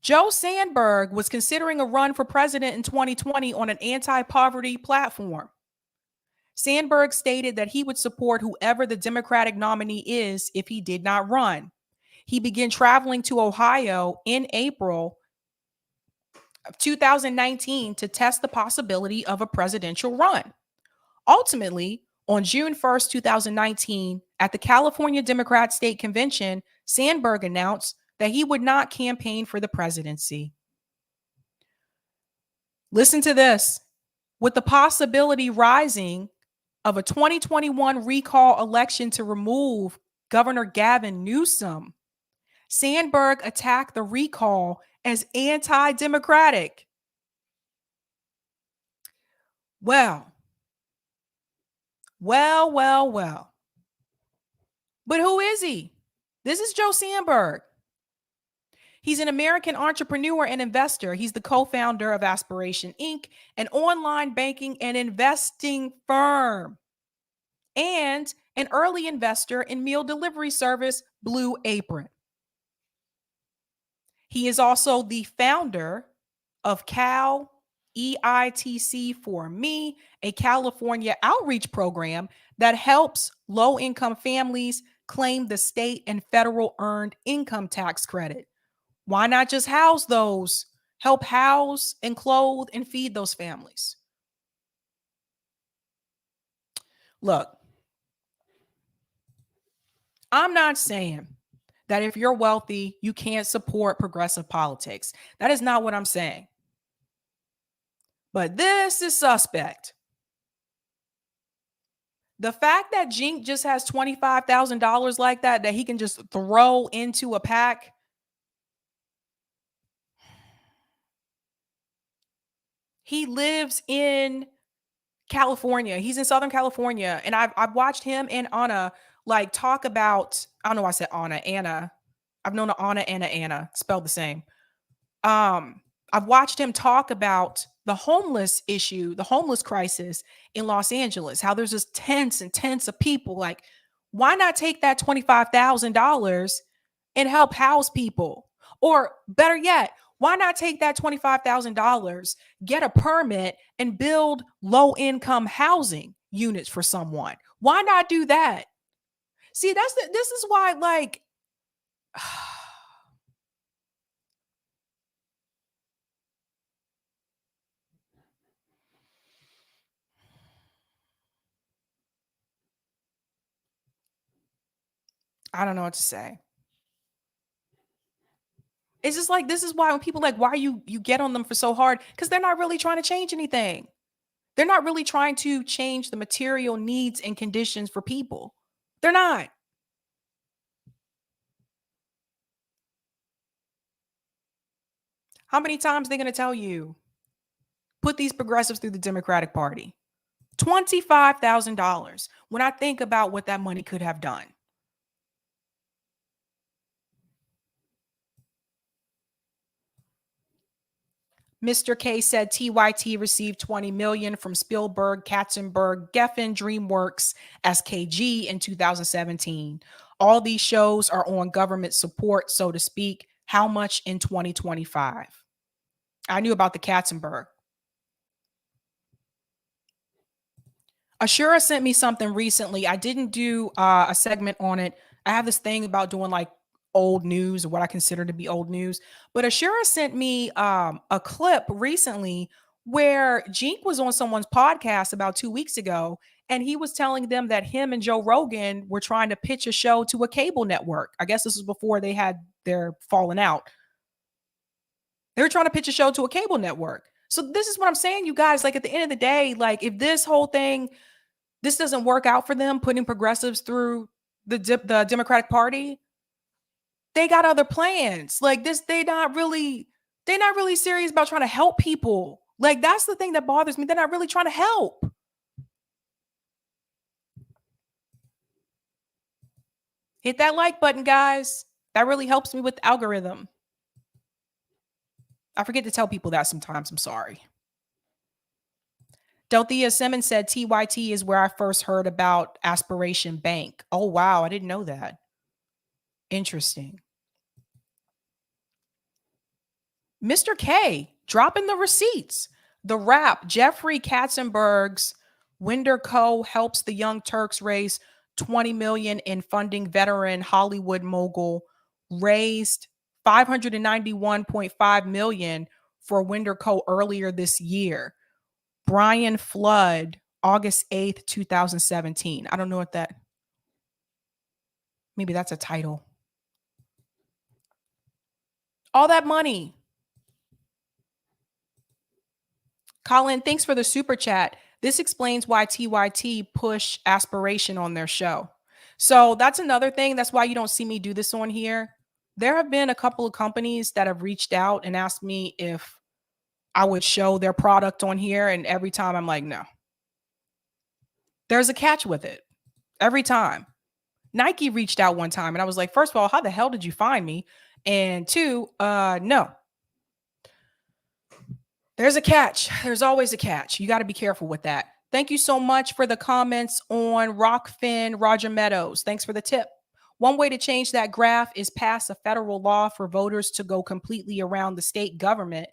Joe Sandberg was considering a run for president in 2020 on an anti-poverty platform. Sandberg stated that he would support whoever the Democratic nominee is if he did not run. He began traveling to Ohio in April of 2019 to test the possibility of a presidential run. Ultimately, on June 1st, 2019, at the California Democrat State Convention, Sandberg announced that he would not campaign for the presidency. Listen to this. With the possibility rising of a 2021 recall election to remove Governor Gavin Newsom, Sandberg attacked the recall as anti-democratic. Well. But who is he? This is Joe Sandberg. He's an American entrepreneur and investor. He's the co-founder of Aspiration Inc., an online banking and investing firm, and an early investor in meal delivery service Blue Apron. He is also the founder of Cal EITC for Me, a California outreach program that helps low-income families claim the state and federal earned income tax credit. Why not just house those? Help house and clothe and feed those families. Look, I'm not saying that if you're wealthy, you can't support progressive politics. That is not what I'm saying. But this is suspect. The fact that Cenk just has $25,000 like that he can just throw into a pack. He lives in California. He's in Southern California. And I've watched him and Anna talk about, I don't know why I said Anna. I've known Anna, spelled the same. I've watched him talk about the homeless issue, the homeless crisis in Los Angeles, how there's just tents and tents of people. Why not take that $25,000 and help house people? Or better yet, why not take that $25,000, get a permit, and build low income housing units for someone? Why not do that? See, this is why, like, I don't know what to say. It's just like, this is why when people like, why you get on them for so hard, because they're not really trying to change anything. They're not really trying to change the material needs and conditions for people. They're not. How many times are they going to tell you, put these progressives through the Democratic Party? $25,000. When I think about what that money could have done. Mr. K said TYT received $20 million from Spielberg, Katzenberg, Geffen, DreamWorks, SKG in 2017. All these shows are on government support, so to speak. How much in 2025? I knew about the Katzenberg. Ashura sent me something recently. I didn't do a segment on it. I have this thing about doing like old news or what I consider to be old news. But Ashura sent me a clip recently where Jink was on someone's podcast about 2 weeks ago, and he was telling them that him and Joe Rogan were trying to pitch a show to a cable network. I guess this was before they had their falling out. They were trying to pitch a show to a cable network. So this is what I'm saying, you guys. Like, at the end of the day, like, if this whole thing, this doesn't work out for them, putting progressives through the Democratic Party, they got other plans. Like this, they're not really serious about trying to help people. Like, that's the thing that bothers me. They're not really trying to help. Hit that like button, guys. That really helps me with the algorithm. I forget to tell people that sometimes. I'm sorry. Delthea Simmons said TYT is where I first heard about Aspiration Bank. Oh, wow. I didn't know that. Interesting. Mr. K, dropping the receipts. The Wrap, Jeffrey Katzenberg's Winder Co. helps the Young Turks raise $20 million in funding veteran Hollywood mogul, raised $591.5 million for Winder Co. earlier this year. Brian Flood, August 8th, 2017. I don't know what that, maybe that's a title. All that money. Colin, thanks for the super chat. This explains why TYT push Aspiration on their show. So that's another thing. That's why you don't see me do this on here. There have been a couple of companies that have reached out and asked me if I would show their product on here. And every time I'm like, no. There's a catch with it. Every time. Nike reached out one time and I was like, first of all, how the hell did you find me? And two, no. There's a catch. There's always a catch. You got to be careful with that. Thank you so much for the comments on Rockfin Roger Meadows. Thanks for the tip. One way to change that graph is pass a federal law for voters to go completely around the state government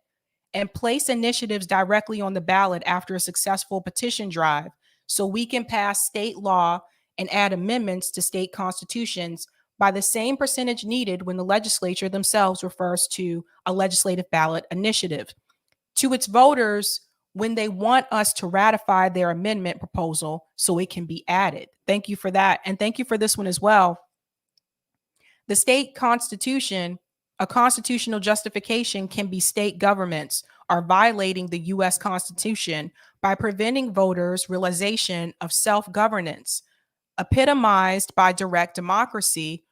and place initiatives directly on the ballot after a successful petition drive, so we can pass state law and add amendments to state constitutions by the same percentage needed when the legislature themselves refers to a legislative ballot initiative to its voters when they want us to ratify their amendment proposal so it can be added. Thank you for that. And thank you for this one as well. The state constitution, a constitutional justification can be state governments are violating the U.S. Constitution by preventing voters' realization of self-governance, epitomized by direct democracy,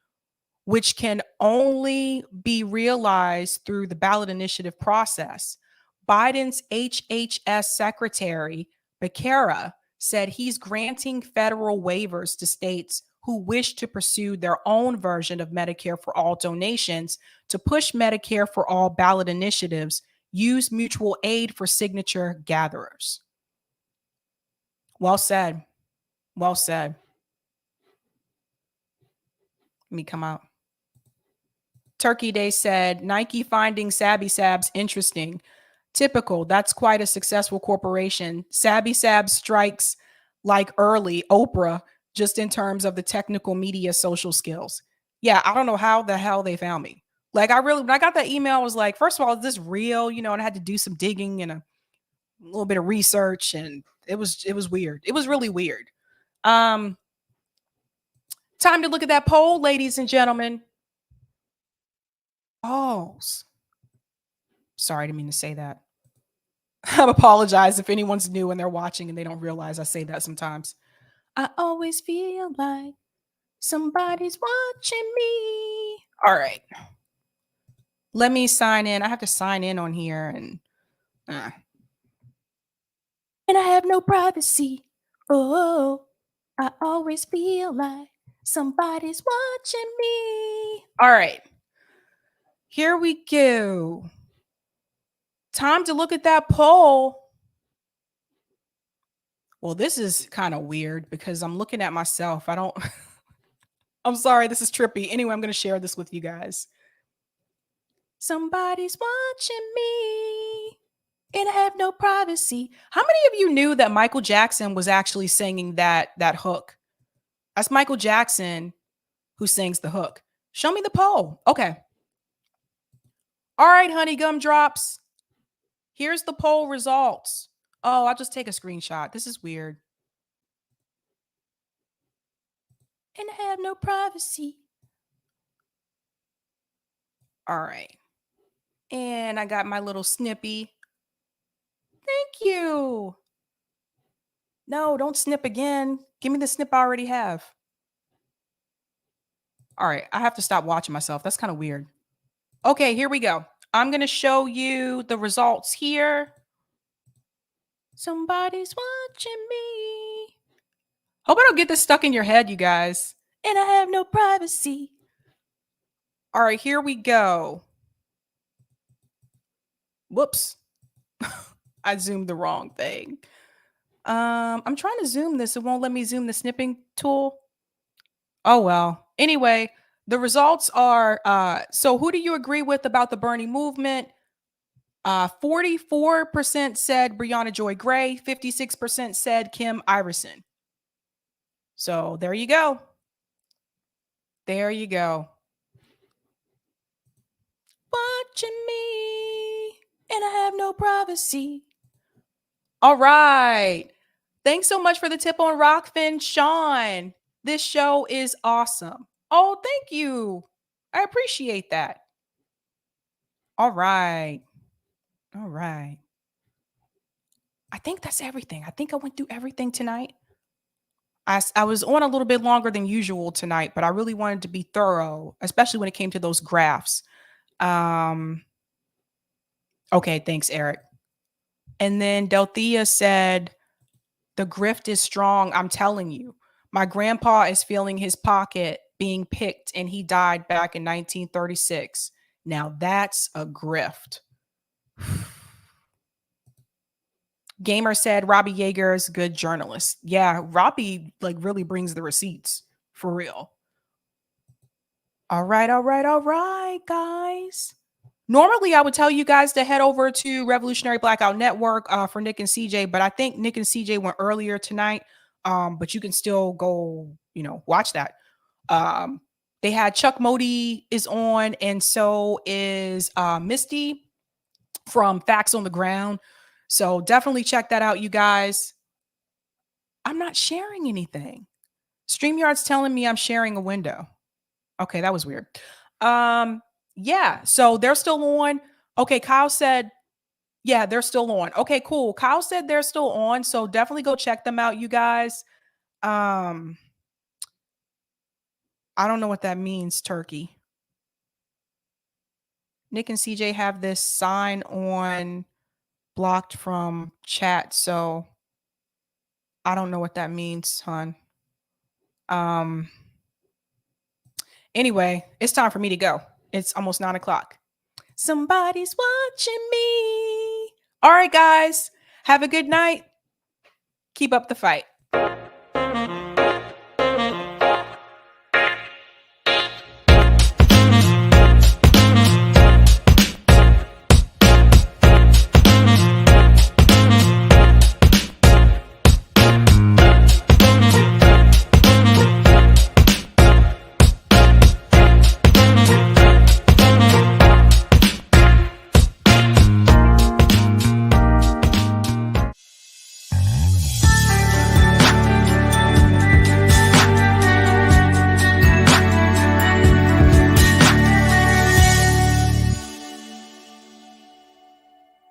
which can only be realized through the ballot initiative process. Biden's HHS Secretary, Becerra, said he's granting federal waivers to states who wish to pursue their own version of Medicare for All donations to push Medicare for All ballot initiatives, use mutual aid for signature gatherers. Well said. Well said. Let me come out. Turkey Day said, Nike finding Sabs interesting. Typical. That's quite a successful corporation. Sabs strikes like early Oprah, just in terms of the technical media social skills. Yeah, I don't know how the hell they found me. Like, when I got that email, I was like, first of all, is this real? You know, and I had to do some digging and a little bit of research, and it was weird. It was really weird. Time to look at that poll, ladies and gentlemen. Oh, sorry, I didn't mean to say that. I apologize if anyone's new and they're watching and they don't realize I say that sometimes. I always feel like somebody's watching me. All right. Let me sign in. I have to sign in on here and I have no privacy. Oh, I always feel like somebody's watching me. All right. Here we go. Time to look at that poll. Well, this is kind of weird because I'm looking at myself. I'm sorry, this is trippy. Anyway, I'm going to share this with you guys. Somebody's watching me and I have no privacy. How many of you knew that Michael Jackson was actually singing that hook? That's Michael Jackson who sings the hook. Show me the poll. Okay. All right, honey gumdrops. Here's the poll results. Oh, I'll just take a screenshot. This is weird. And I have no privacy. All right. And I got my little snippy. Thank you. No, don't snip again. Give me the snip I already have. All right. I have to stop watching myself. That's kind of weird. Okay, here we go. I'm going to show you the results here. Somebody's watching me. Hope I don't get this stuck in your head, you guys. And I have no privacy. All right, here we go. Whoops. I zoomed the wrong thing. I'm trying to zoom this. It won't let me zoom the snipping tool. Oh, well. Anyway, the results are, so who do you agree with about the Bernie movement? 44% said Briahna Joy Gray. 56% said Kim Iversen. So there you go. There you go. Watching me and I have no privacy. All right. Thanks so much for the tip on Rockfin, Sean. This show is awesome. Oh, thank you. I appreciate that. All right. All right. I think that's everything. I think I went through everything tonight. I was on a little bit longer than usual tonight, but I really wanted to be thorough, especially when it came to those graphs. Okay, thanks, Eric. And then Delthea said, the grift is strong. I'm telling you, my grandpa is feeling his pocket being picked and he died back in 1936. Now that's a grift. Gamer said Robbie Yeager is a good journalist. Yeah, Robbie like really brings the receipts for real. All right, guys. Normally, I would tell you guys to head over to Revolutionary Blackout Network for Nick and CJ, but I think Nick and CJ went earlier tonight. But you can still go, watch that. They had Chuck Modi is on, and so is Misty from Facts on the Ground. So definitely check that out, you guys. I'm not sharing anything. StreamYard's telling me I'm sharing a window. Okay, that was weird. Yeah, so they're still on. Okay, Kyle said, yeah, they're still on. Okay, cool. Kyle said they're still on, so definitely go check them out, you guys. I don't know what that means, Turkey. Nick and CJ have this sign on blocked from chat, so I don't know what that means, hon. Anyway, it's time for me to go. It's almost 9 o'clock. Somebody's watching me. All right, guys. Have a good night. Keep up the fight.